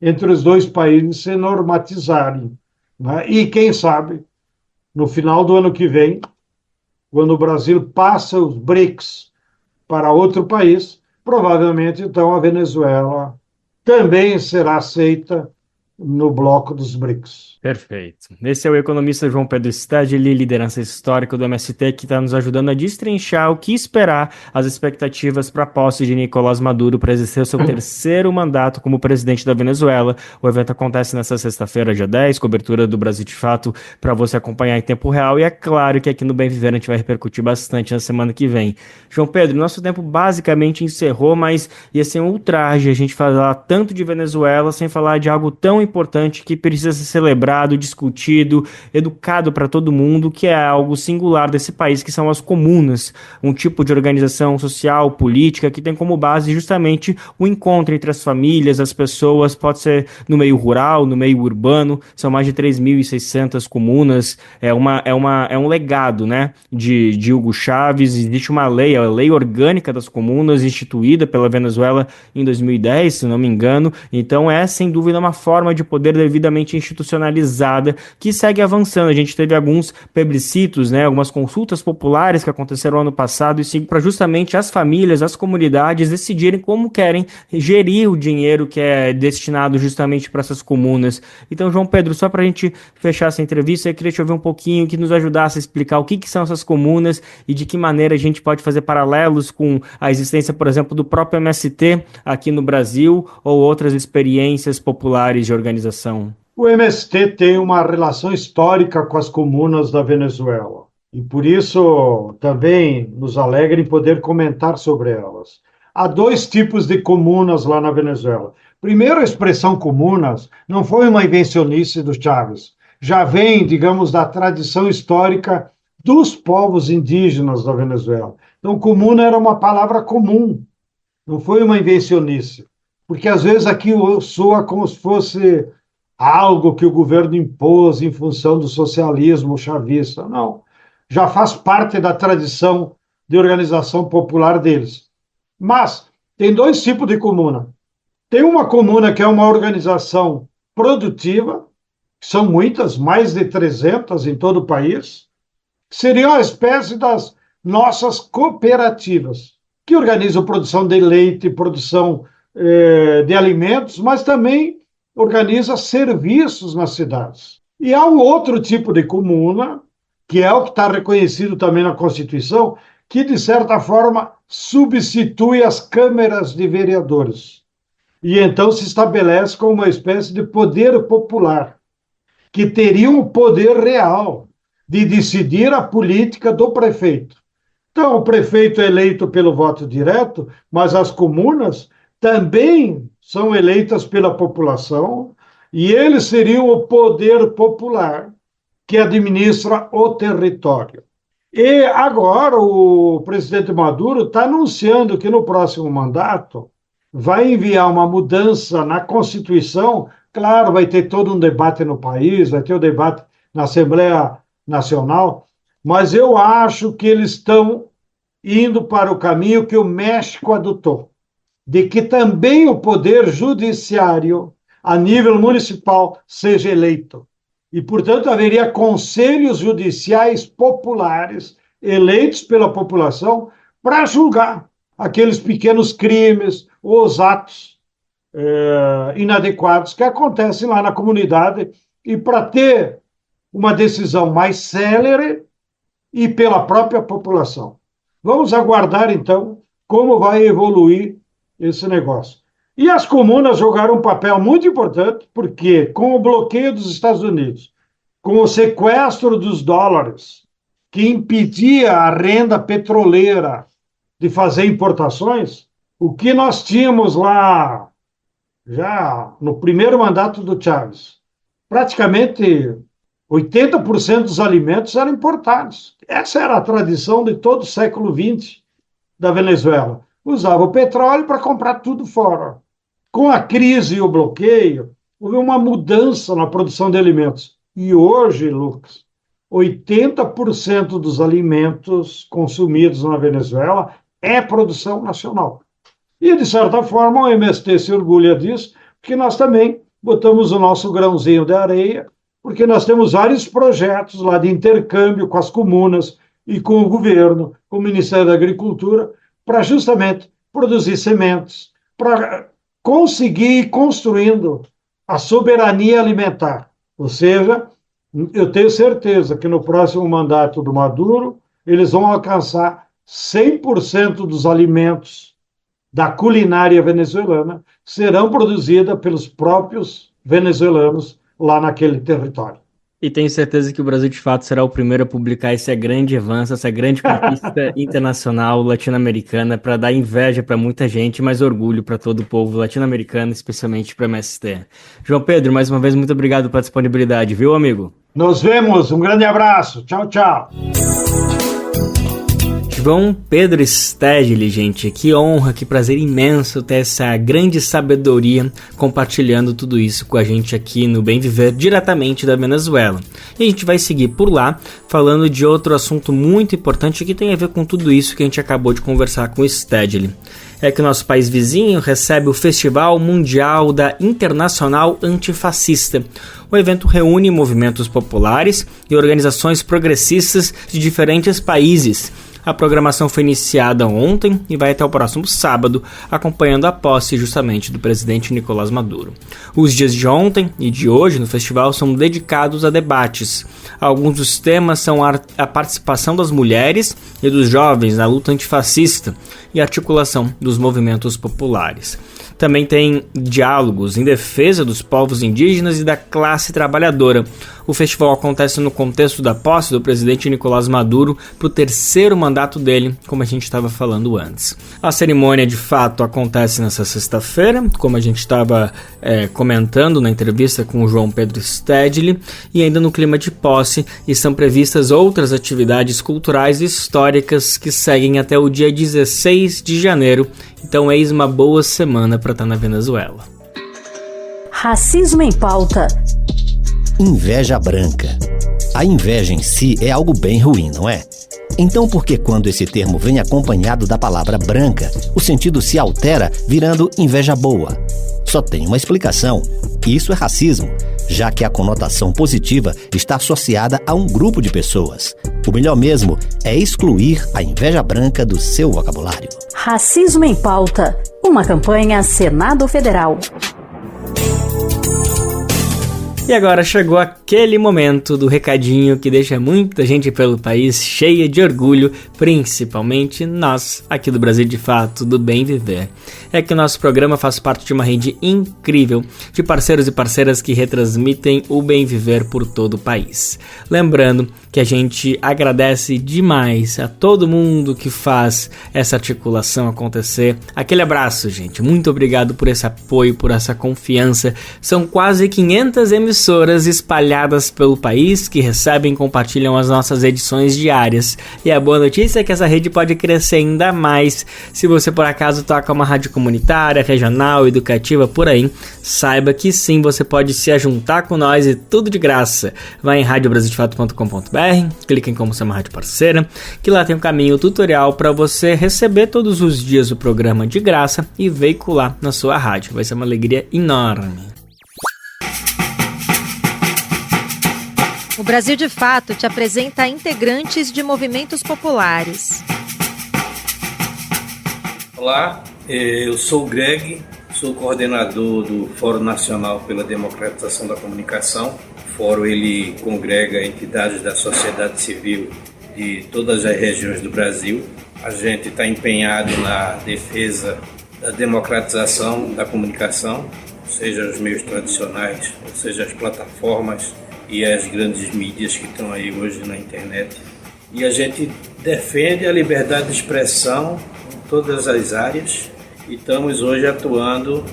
entre os dois países se normatizarem, né? E, quem sabe, no final do ano que vem, quando o Brasil passa os BRICS para outro país, provavelmente, então, a Venezuela também será aceita no bloco dos BRICS. Perfeito. Esse é o economista João Pedro Stadili, liderança histórica do MST, que está nos ajudando a destrinchar o que esperar, as expectativas para a posse de Nicolás Maduro para exercer o seu terceiro mandato como presidente da Venezuela. O evento acontece nesta sexta-feira, dia 10, cobertura do Brasil de Fato para você acompanhar em tempo real, e é claro que aqui no Bem Viver a gente vai repercutir bastante na semana que vem. João Pedro, nosso tempo basicamente encerrou, mas ia ser um ultraje a gente falar tanto de Venezuela sem falar de algo tão importante que precisa ser celebrado, discutido, educado para todo mundo, que é algo singular desse país, que são as comunas, um tipo de organização social, política, que tem como base justamente o encontro entre as famílias, as pessoas, pode ser no meio rural, no meio urbano, são mais de 3.600 comunas, é um legado, né, de Hugo Chávez. Existe uma lei, a Lei Orgânica das Comunas, instituída pela Venezuela em 2010, se não me engano, então é sem dúvida uma forma de poder devidamente institucionalizada que segue avançando. A gente teve alguns plebiscitos, né, algumas consultas populares que aconteceram ano passado, e para justamente as famílias, as comunidades decidirem como querem gerir o dinheiro que é destinado justamente para essas comunas. Então, João Pedro, só para a gente fechar essa entrevista, eu queria te ouvir um pouquinho, que nos ajudasse a explicar o que são essas comunas e de que maneira a gente pode fazer paralelos com a existência, por exemplo, do próprio MST aqui no Brasil ou outras experiências populares de organização. O MST tem uma relação histórica com as comunas da Venezuela e, por isso, também nos alegra em poder comentar sobre elas. Há dois tipos de comunas lá na Venezuela. Primeiro, a expressão comunas não foi uma invencionice do Chávez, já vem, digamos, da tradição histórica dos povos indígenas da Venezuela. Então, comuna era uma palavra comum, não foi uma invencionice, porque às vezes aqui soa como se fosse algo que o governo impôs em função do socialismo chavista. Não, já faz parte da tradição de organização popular deles. Mas tem dois tipos de comuna. Tem uma comuna que é uma organização produtiva, que são muitas, mais de 300 em todo o país, que seria uma espécie das nossas cooperativas, que organizam produção de leite, produção de alimentos, mas também organiza serviços nas cidades. E há um outro tipo de comuna, que é o que está reconhecido também na Constituição, que, de certa forma, substitui as câmeras de vereadores. E então se estabelece como uma espécie de poder popular, que teria um poder real de decidir a política do prefeito. Então, o prefeito é eleito pelo voto direto, mas as comunas também são eleitas pela população, e eles seriam o poder popular que administra o território. E agora o presidente Maduro está anunciando que no próximo mandato vai enviar uma mudança na Constituição. Claro, vai ter todo um debate no país, vai ter o debate na Assembleia Nacional, mas eu acho que eles estão indo para o caminho que o México adotou, de que também o poder judiciário, a nível municipal, seja eleito. E, portanto, haveria conselhos judiciais populares, eleitos pela população, para julgar aqueles pequenos crimes ou os atos inadequados que acontecem lá na comunidade, e para ter uma decisão mais célere e pela própria população. Vamos aguardar, então, como vai evoluir esse negócio. E as comunas jogaram um papel muito importante, porque com o bloqueio dos Estados Unidos, com o sequestro dos dólares que impedia a renda petroleira de fazer importações, o que nós tínhamos lá, já no primeiro mandato do Chávez, praticamente 80% dos alimentos eram importados. Essa era a tradição de todo o século XX da Venezuela. Usava o petróleo para comprar tudo fora. Com a crise e o bloqueio, houve uma mudança na produção de alimentos. E hoje, Lucas, 80% dos alimentos consumidos na Venezuela é produção nacional. E, de certa forma, o MST se orgulha disso, porque nós também botamos o nosso grãozinho de areia, porque nós temos vários projetos lá de intercâmbio com as comunas e com o governo, com o Ministério da Agricultura, para justamente produzir sementes, para conseguir ir construindo a soberania alimentar. Ou seja, eu tenho certeza que no próximo mandato do Maduro, eles vão alcançar 100% dos alimentos da culinária venezuelana serão produzidas pelos próprios venezuelanos lá naquele território. E tenho certeza que o Brasil, de fato, será o primeiro a publicar esse grande avanço, essa grande conquista internacional latino-americana para dar inveja para muita gente, mas orgulho para todo o povo latino-americano, especialmente para o MST. João Pedro, mais uma vez, muito obrigado pela disponibilidade, viu, amigo? Nos vemos, um grande abraço, tchau, tchau. João Pedro Stedley, gente, que honra, que prazer imenso ter essa grande sabedoria compartilhando tudo isso com a gente aqui no Bem Viver, diretamente da Venezuela. E a gente vai seguir por lá, falando de outro assunto muito importante que tem a ver com tudo isso que a gente acabou de conversar com o Stedley. É que o nosso país vizinho recebe o Festival Mundial da Internacional Antifascista. O evento reúne movimentos populares e organizações progressistas de diferentes países. A programação foi iniciada ontem e vai até o próximo sábado, acompanhando a posse justamente do presidente Nicolás Maduro. Os dias de ontem e de hoje no festival são dedicados a debates. Alguns dos temas são a participação das mulheres e dos jovens na luta antifascista e a articulação dos movimentos populares. Também tem diálogos em defesa dos povos indígenas e da classe trabalhadora. O festival acontece no contexto da posse do presidente Nicolás Maduro para o terceiro mandato dele, como a gente estava falando antes. A cerimônia, de fato, acontece nessa sexta-feira, como a gente estava comentando na entrevista com o João Pedro Stedley, e ainda no clima de posse estão previstas outras atividades culturais e históricas que seguem até o dia 16 de janeiro. Então, eis uma boa semana para estar na Venezuela. Racismo em pauta. Inveja branca. A inveja em si é algo bem ruim, não é? Então por que quando esse termo vem acompanhado da palavra branca, o sentido se altera virando inveja boa? Só tem uma explicação. Isso é racismo, já que a conotação positiva está associada a um grupo de pessoas. O melhor mesmo é excluir a inveja branca do seu vocabulário. Racismo em pauta. Uma campanha Senado Federal. E agora chegou aquele momento do recadinho que deixa muita gente pelo país cheia de orgulho, principalmente nós, aqui do Brasil de Fato, do Bem Viver. É que o nosso programa faz parte de uma rede incrível de parceiros e parceiras que retransmitem o Bem Viver por todo o país. Lembrando que a gente agradece demais a todo mundo que faz essa articulação acontecer. Aquele abraço, gente. Muito obrigado por esse apoio, por essa confiança. São quase 500 emissoras espalhadas pelo país que recebem e compartilham as nossas edições diárias. E a boa notícia é que essa rede pode crescer ainda mais. Se você por acaso toca uma rádio comunitária, regional, educativa, por aí, saiba que sim, você pode se ajuntar com nós e tudo de graça. Vai em radiobrasildefato.com.br, clica em como ser uma rádio parceira, que lá tem um caminho tutorial para você receber todos os dias o programa de graça e veicular na sua rádio. Vai ser uma alegria enorme. O Brasil de Fato te apresenta integrantes de movimentos populares. Olá, eu sou o Greg, sou coordenador do Fórum Nacional pela Democratização da Comunicação. O Fórum ele congrega entidades da sociedade civil de todas as regiões do Brasil. A gente está empenhado na defesa da democratização da comunicação, seja os meios tradicionais, ou seja as plataformas e as grandes mídias que estão aí hoje na internet. e a gente defende a liberdade de expressão em todas as áreas e estamos hoje atuando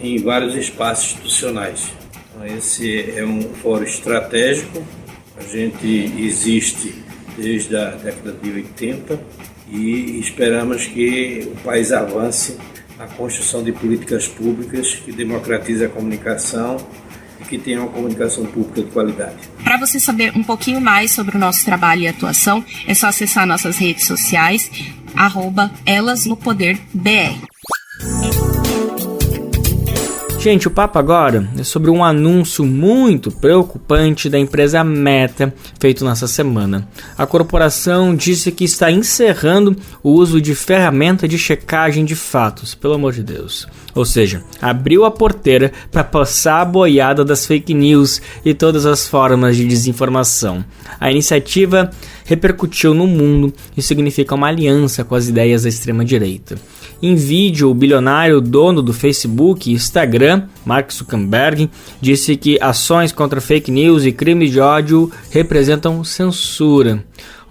em vários espaços institucionais. Então, esse é um fórum estratégico, a gente existe desde a década de 80 e esperamos que o país avance na construção de políticas públicas que democratizem a comunicação e que tenham uma comunicação pública de qualidade. Para você saber um pouquinho mais sobre o nosso trabalho e atuação, é só acessar nossas redes sociais, @elasnopoderbr. Gente, o papo agora é sobre um anúncio muito preocupante da empresa Meta, feito nessa semana. A corporação disse que está encerrando o uso de ferramenta de checagem de fatos, pelo amor de Deus. Ou seja, abriu a porteira para passar a boiada das fake news e todas as formas de desinformação. A iniciativa repercutiu no mundo e significa uma aliança com as ideias da extrema-direita. Em vídeo, o bilionário dono do Facebook e Instagram, Mark Zuckerberg, disse que ações contra fake news e crimes de ódio representam censura.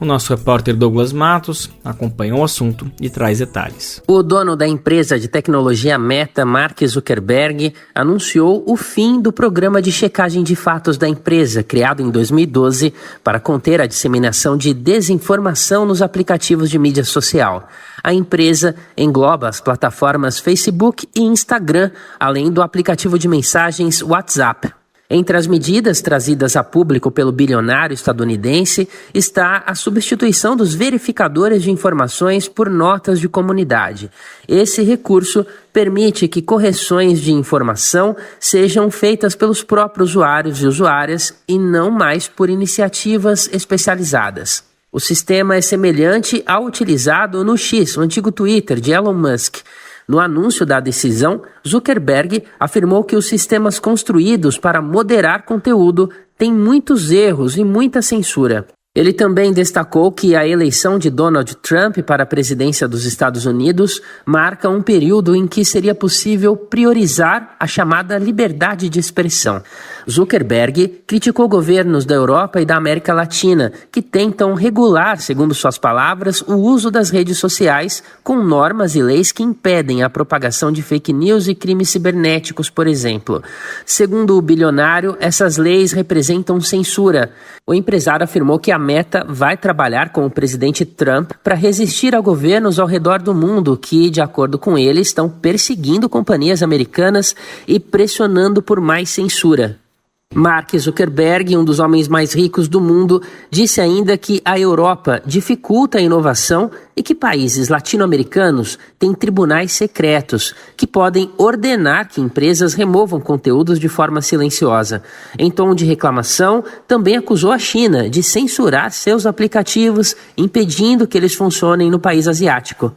O nosso repórter Douglas Matos acompanhou o assunto e traz detalhes. O dono da empresa de tecnologia Meta, Mark Zuckerberg, anunciou o fim do programa de checagem de fatos da empresa, criado em 2012 para conter a disseminação de desinformação nos aplicativos de mídia social. A empresa engloba as plataformas Facebook e Instagram, além do aplicativo de mensagens WhatsApp. Entre as medidas trazidas a público pelo bilionário estadunidense está a substituição dos verificadores de informações por notas de comunidade. Esse recurso permite que correções de informação sejam feitas pelos próprios usuários e usuárias e não mais por iniciativas especializadas. O sistema é semelhante ao utilizado no X, o antigo Twitter de Elon Musk. No anúncio da decisão, Zuckerberg afirmou que os sistemas construídos para moderar conteúdo têm muitos erros e muita censura. Ele também destacou que a eleição de Donald Trump para a presidência dos Estados Unidos marca um período em que seria possível priorizar a chamada liberdade de expressão. Zuckerberg criticou governos da Europa e da América Latina que tentam regular, segundo suas palavras, o uso das redes sociais com normas e leis que impedem a propagação de fake news e crimes cibernéticos, por exemplo. Segundo o bilionário, essas leis representam censura. O empresário afirmou que a Meta vai trabalhar com o presidente Trump para resistir a governos ao redor do mundo que, de acordo com ele, estão perseguindo companhias americanas e pressionando por mais censura. Mark Zuckerberg, um dos homens mais ricos do mundo, disse ainda que a Europa dificulta a inovação e que países latino-americanos têm tribunais secretos que podem ordenar que empresas removam conteúdos de forma silenciosa. Em tom de reclamação, também acusou a China de censurar seus aplicativos, impedindo que eles funcionem no país asiático.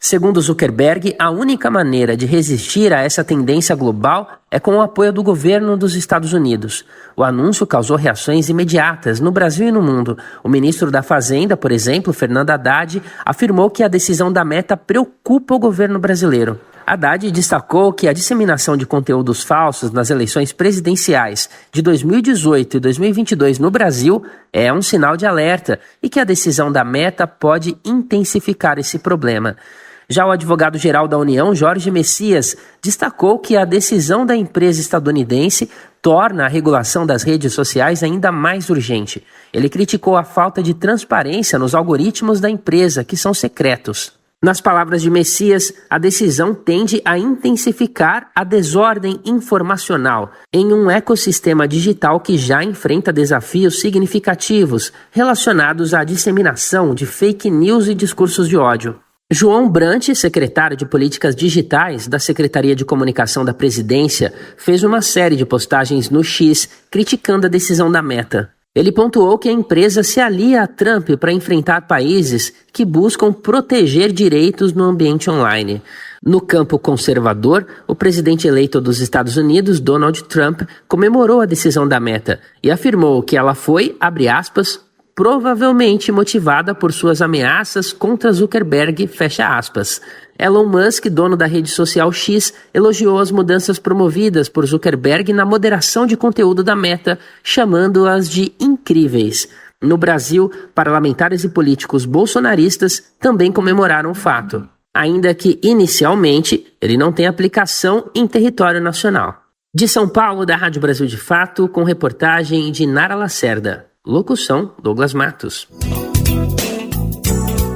Segundo Zuckerberg, a única maneira de resistir a essa tendência global é com o apoio do governo dos Estados Unidos. O anúncio causou reações imediatas no Brasil e no mundo. O ministro da Fazenda, por exemplo, Fernando Haddad, afirmou que a decisão da Meta preocupa o governo brasileiro. Haddad destacou que a disseminação de conteúdos falsos nas eleições presidenciais de 2018 e 2022 no Brasil é um sinal de alerta e que a decisão da Meta pode intensificar esse problema. Já o advogado-geral da União, Jorge Messias, destacou que a decisão da empresa estadunidense torna a regulação das redes sociais ainda mais urgente. Ele criticou a falta de transparência nos algoritmos da empresa, que são secretos. Nas palavras de Messias, a decisão tende a intensificar a desordem informacional em um ecossistema digital que já enfrenta desafios significativos relacionados à disseminação de fake news e discursos de ódio. João Brant, secretário de Políticas Digitais da Secretaria de Comunicação da Presidência, fez uma série de postagens no X criticando a decisão da Meta. Ele pontuou que a empresa se alia a Trump para enfrentar países que buscam proteger direitos no ambiente online. No campo conservador, o presidente eleito dos Estados Unidos, Donald Trump, comemorou a decisão da Meta e afirmou que ela foi, abre aspas, provavelmente motivada por suas ameaças contra Zuckerberg, fecha aspas. Elon Musk, dono da rede social X, elogiou as mudanças promovidas por Zuckerberg na moderação de conteúdo da Meta, chamando-as de incríveis. No Brasil, parlamentares e políticos bolsonaristas também comemoraram o fato, ainda que, inicialmente, ele não tem aplicação em território nacional. De São Paulo, da Rádio Brasil de Fato, com reportagem de Nara Lacerda. Locução, Douglas Matos.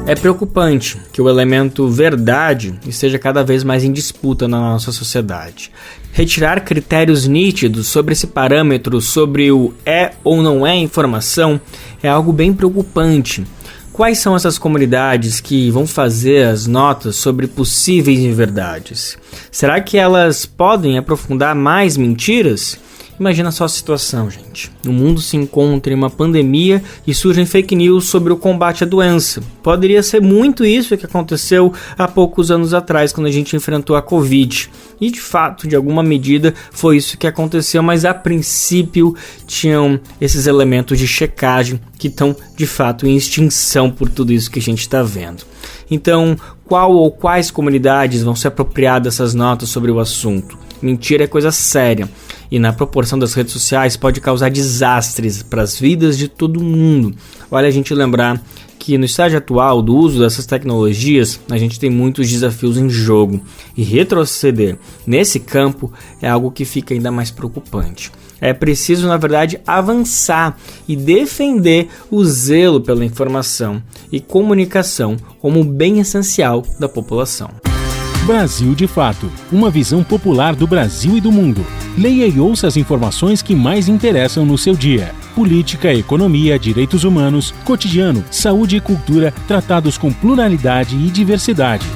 É preocupante que o elemento verdade esteja cada vez mais em disputa na nossa sociedade. Retirar critérios nítidos sobre esse parâmetro, sobre o é ou não é informação, é algo bem preocupante. Quais são essas comunidades que vão fazer as notas sobre possíveis inverdades? Será que elas podem aprofundar mais mentiras? Imagina só a situação, gente. O mundo se encontra em uma pandemia e surgem fake news sobre o combate à doença. Poderia ser muito isso que aconteceu há poucos anos atrás, quando a gente enfrentou a Covid. E, de fato, de alguma medida, foi isso que aconteceu, mas a princípio tinham esses elementos de checagem que estão, de fato, em extinção por tudo isso que a gente está vendo. Então, qual ou quais comunidades vão se apropriar dessas notas sobre o assunto? Mentira é coisa séria. E na proporção das redes sociais pode causar desastres para as vidas de todo mundo. Vale a gente lembrar que no estágio atual do uso dessas tecnologias, a gente tem muitos desafios em jogo. E retroceder nesse campo é algo que fica ainda mais preocupante. É preciso, na verdade, avançar e defender o zelo pela informação e comunicação como bem essencial da população. Brasil de Fato, uma visão popular do Brasil e do mundo. Leia e ouça as informações que mais interessam no seu dia. Política, economia, direitos humanos, cotidiano, saúde e cultura, tratados com pluralidade e diversidade.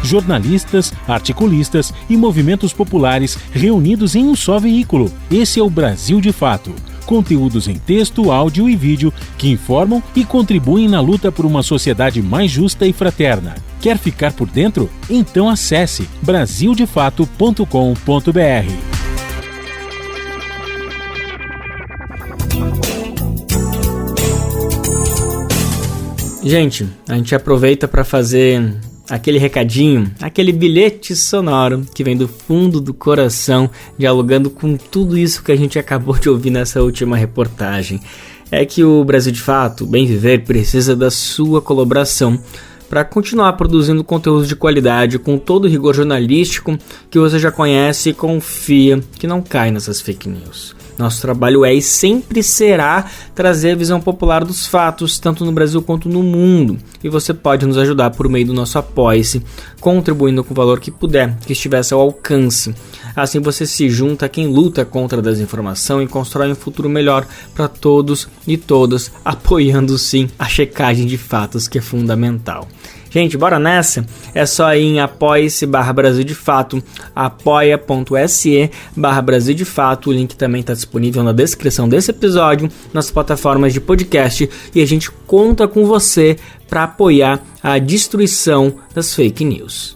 Jornalistas, articulistas e movimentos populares reunidos em um só veículo. Esse é o Brasil de Fato. Conteúdos em texto, áudio e vídeo que informam e contribuem na luta por uma sociedade mais justa e fraterna. Quer ficar por dentro? Então acesse brasildefato.com.br. Gente, a gente aproveita para fazer aquele recadinho, aquele bilhete sonoro que vem do fundo do coração, dialogando com tudo isso que a gente acabou de ouvir nessa última reportagem. É que o Brasil de Fato, Bem Viver, precisa da sua colaboração para continuar produzindo conteúdo de qualidade com todo o rigor jornalístico que você já conhece e confia que não cai nessas fake news. Nosso trabalho é e sempre será trazer a visão popular dos fatos, tanto no Brasil quanto no mundo. E você pode nos ajudar por meio do nosso Apoia-se, contribuindo com o valor que puder, que estiver ao seu alcance. Assim você se junta a quem luta contra a desinformação e constrói um futuro melhor para todos e todas, apoiando sim a checagem de fatos, que é fundamental. Gente, bora nessa? É só ir em apoia-se/Brasil de Fato, apoia.se/Brasil de Fato. O link também está disponível na descrição desse episódio, nas plataformas de podcast, e a gente conta com você para apoiar a destruição das fake news.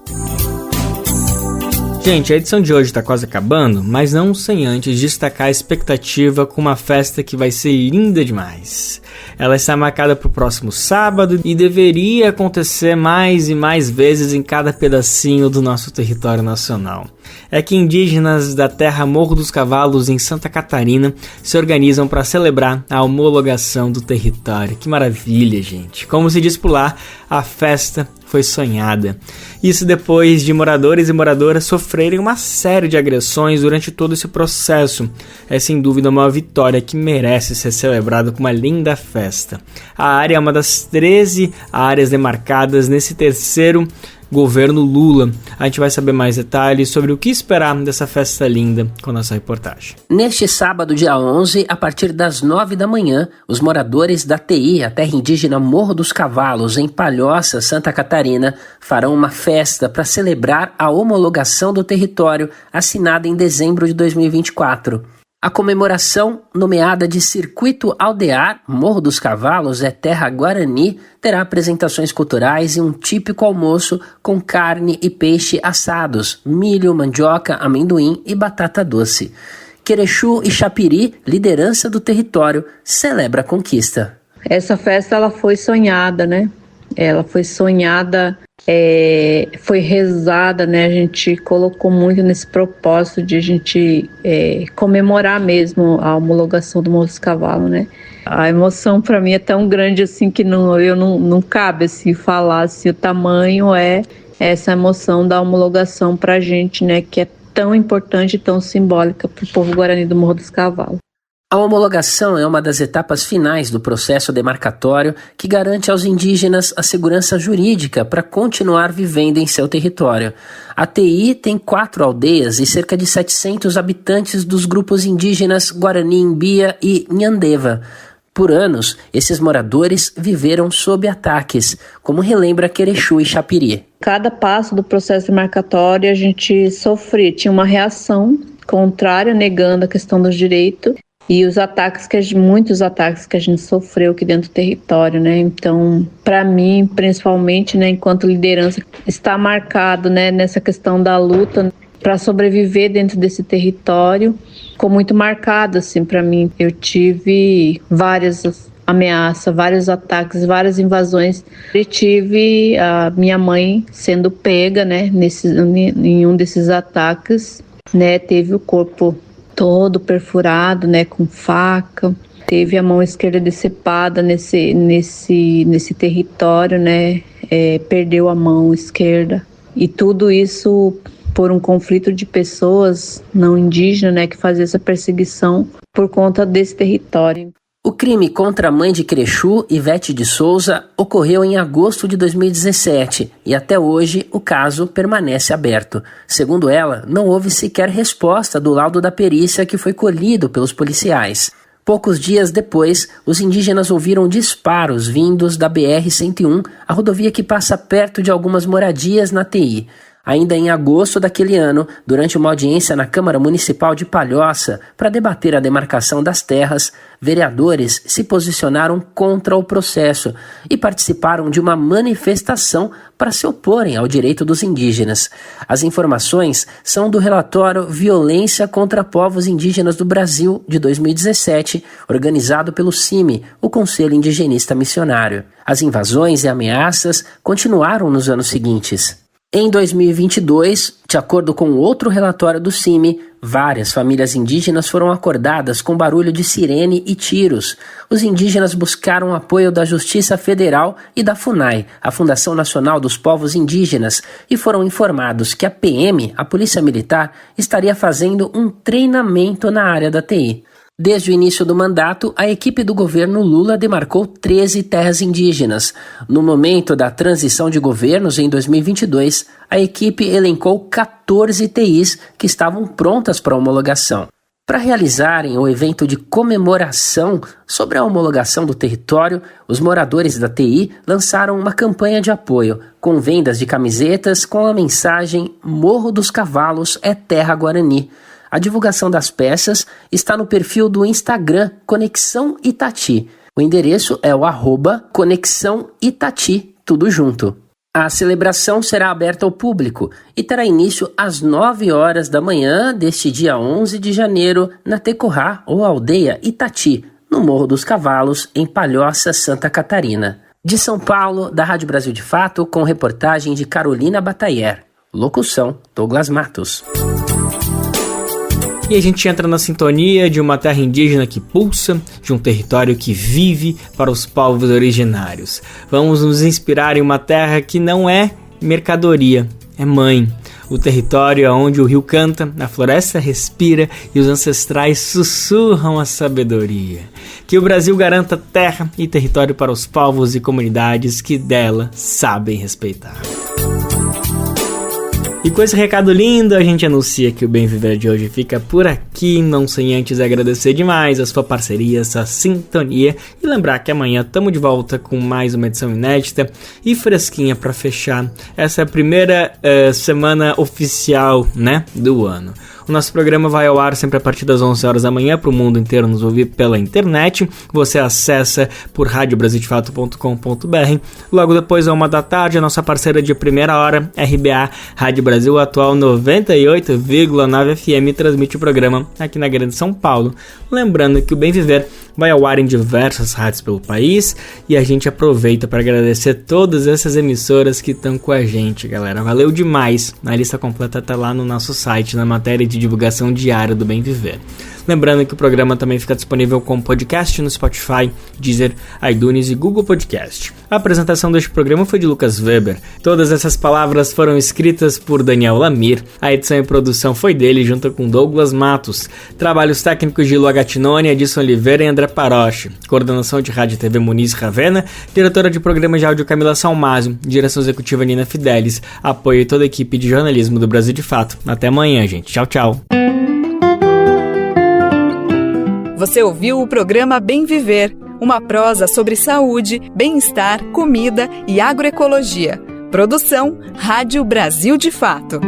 Gente, a edição de hoje está quase acabando, mas não sem antes destacar a expectativa com uma festa que vai ser linda demais. Ela está marcada para o próximo sábado e deveria acontecer mais e mais vezes em cada pedacinho do nosso território nacional. É que indígenas da terra Morro dos Cavalos, em Santa Catarina, se organizam para celebrar a homologação do território. Que maravilha, gente! Como se diz por lá, a festa foi sonhada. Isso depois de moradores e moradoras sofrerem uma série de agressões durante todo esse processo. É sem dúvida uma vitória que merece ser celebrada com uma linda festa. A área é uma das 13 áreas demarcadas nesse terceiro governo Lula. A gente vai saber mais detalhes sobre o que esperar dessa festa linda com a nossa reportagem. Neste sábado, dia 11, a partir das 9 da manhã, os moradores da TI, a terra indígena Morro dos Cavalos, em Palhoça, Santa Catarina, farão uma festa para celebrar a homologação do território assinada em dezembro de 2024. A comemoração, nomeada de Circuito Aldear Morro dos Cavalos é Terra Guarani, terá apresentações culturais e um típico almoço com carne e peixe assados, milho, mandioca, amendoim e batata doce. Querexu e Chapiri, liderança do território, celebra a conquista. Essa festa ela foi sonhada, né? Ela foi sonhada, foi rezada, né? A gente colocou muito nesse propósito de a gente comemorar mesmo a homologação do Morro dos Cavalos, né? A emoção para mim é tão grande assim que não cabe assim, falar assim, o tamanho é essa emoção da homologação para a gente, né, que é tão importante e tão simbólica para o povo Guarani do Morro dos Cavalos. A homologação é uma das etapas finais do processo demarcatório que garante aos indígenas a segurança jurídica para continuar vivendo em seu território. A TI tem 4 aldeias e cerca de 700 habitantes dos grupos indígenas Guarani Imbia e Nhandeva. Por anos, esses moradores viveram sob ataques, como relembra Querexu e Chapiri. Cada passo do processo demarcatório a gente sofria, tinha uma reação contrária, negando a questão dos direitos. E os ataques muitos ataques que a gente sofreu aqui dentro do território, né? Então, para mim, principalmente, né, enquanto liderança, está marcado, né, nessa questão da luta para sobreviver dentro desse território, ficou muito marcado, assim, para mim. Eu tive várias ameaças, vários ataques, várias invasões. E tive a minha mãe sendo pega, né, em um desses ataques, né? Teve o corpo todo perfurado, né, com faca. Teve a mão esquerda decepada nesse território, né, perdeu a mão esquerda. E tudo isso por um conflito de pessoas não indígenas, né, que fazia essa perseguição por conta desse território. O crime contra a mãe de Querexu, Ivete de Souza, ocorreu em agosto de 2017 e até hoje o caso permanece aberto. Segundo ela, não houve sequer resposta do laudo da perícia que foi colhido pelos policiais. Poucos dias depois, os indígenas ouviram disparos vindos da BR-101, a rodovia que passa perto de algumas moradias na TI. Ainda em agosto daquele ano, durante uma audiência na Câmara Municipal de Palhoça para debater a demarcação das terras, vereadores se posicionaram contra o processo e participaram de uma manifestação para se oporem ao direito dos indígenas. As informações são do relatório Violência contra Povos Indígenas do Brasil, de 2017, organizado pelo CIMI, o Conselho Indigenista Missionário. As invasões e ameaças continuaram nos anos seguintes. Em 2022, de acordo com outro relatório do CIMI, várias famílias indígenas foram acordadas com barulho de sirene e tiros. Os indígenas buscaram apoio da Justiça Federal e da FUNAI, a Fundação Nacional dos Povos Indígenas, e foram informados que a PM, a Polícia Militar, estaria fazendo um treinamento na área da TI. Desde o início do mandato, a equipe do governo Lula demarcou 13 terras indígenas. No momento da transição de governos, em 2022, a equipe elencou 14 TIs que estavam prontas para homologação. Para realizarem o evento de comemoração sobre a homologação do território, os moradores da TI lançaram uma campanha de apoio, com vendas de camisetas com a mensagem "Morro dos Cavalos é Terra Guarani". A divulgação das peças está no perfil do Instagram Conexão Itati. O endereço é o @Conexão Itati, tudo junto. A celebração será aberta ao público e terá início às 9 horas da manhã deste dia 11 de janeiro na Tecorá, ou aldeia Itati, no Morro dos Cavalos, em Palhoça, Santa Catarina. De São Paulo, da Rádio Brasil de Fato, com reportagem de Carolina Batayer. Locução, Douglas Matos. E a gente entra na sintonia de uma terra indígena que pulsa, de um território que vive para os povos originários. Vamos nos inspirar em uma terra que não é mercadoria, é mãe. O território onde o rio canta, a floresta respira e os ancestrais sussurram a sabedoria. Que o Brasil garanta terra e território para os povos e comunidades que dela sabem respeitar. E com esse recado lindo, a gente anuncia que o Bem Viver de hoje fica por aqui, não sem antes agradecer demais a sua parceria, a sua sintonia e lembrar que amanhã estamos de volta com mais uma edição inédita e fresquinha para fechar essa primeira semana oficial, né, do ano. O nosso programa vai ao ar sempre a partir das 11 horas da manhã para o mundo inteiro nos ouvir pela internet. Você acessa por radiobrasildefato.com.br. Logo depois, à 1 da tarde, a nossa parceira de primeira hora, RBA, Rádio Brasil Atual 98,9 FM, transmite o programa aqui na Grande São Paulo. Lembrando que o Bem Viver vai ao ar em diversas rádios pelo país e a gente aproveita para agradecer todas essas emissoras que estão com a gente, galera. Valeu demais. A lista completa está lá no nosso site, na matéria de divulgação diária do Bem Viver. Lembrando que o programa também fica disponível como podcast no Spotify, Deezer, iTunes e Google Podcast. A apresentação deste programa foi de Lucas Weber. Todas essas palavras foram escritas por Daniel Lamir. A edição e produção foi dele, junto com Douglas Matos. Trabalhos técnicos de Lua Gattinoni, Edson Oliveira e André Paroche. Coordenação de Rádio e TV Muniz Ravena. Diretora de programa de áudio Camila Salmásio. Direção executiva Nina Fidelis. Apoio toda a equipe de jornalismo do Brasil de Fato. Até amanhã, gente. Tchau, tchau. Você ouviu o programa Bem Viver, uma prosa sobre saúde, bem-estar, comida e agroecologia. Produção Rádio Brasil de Fato.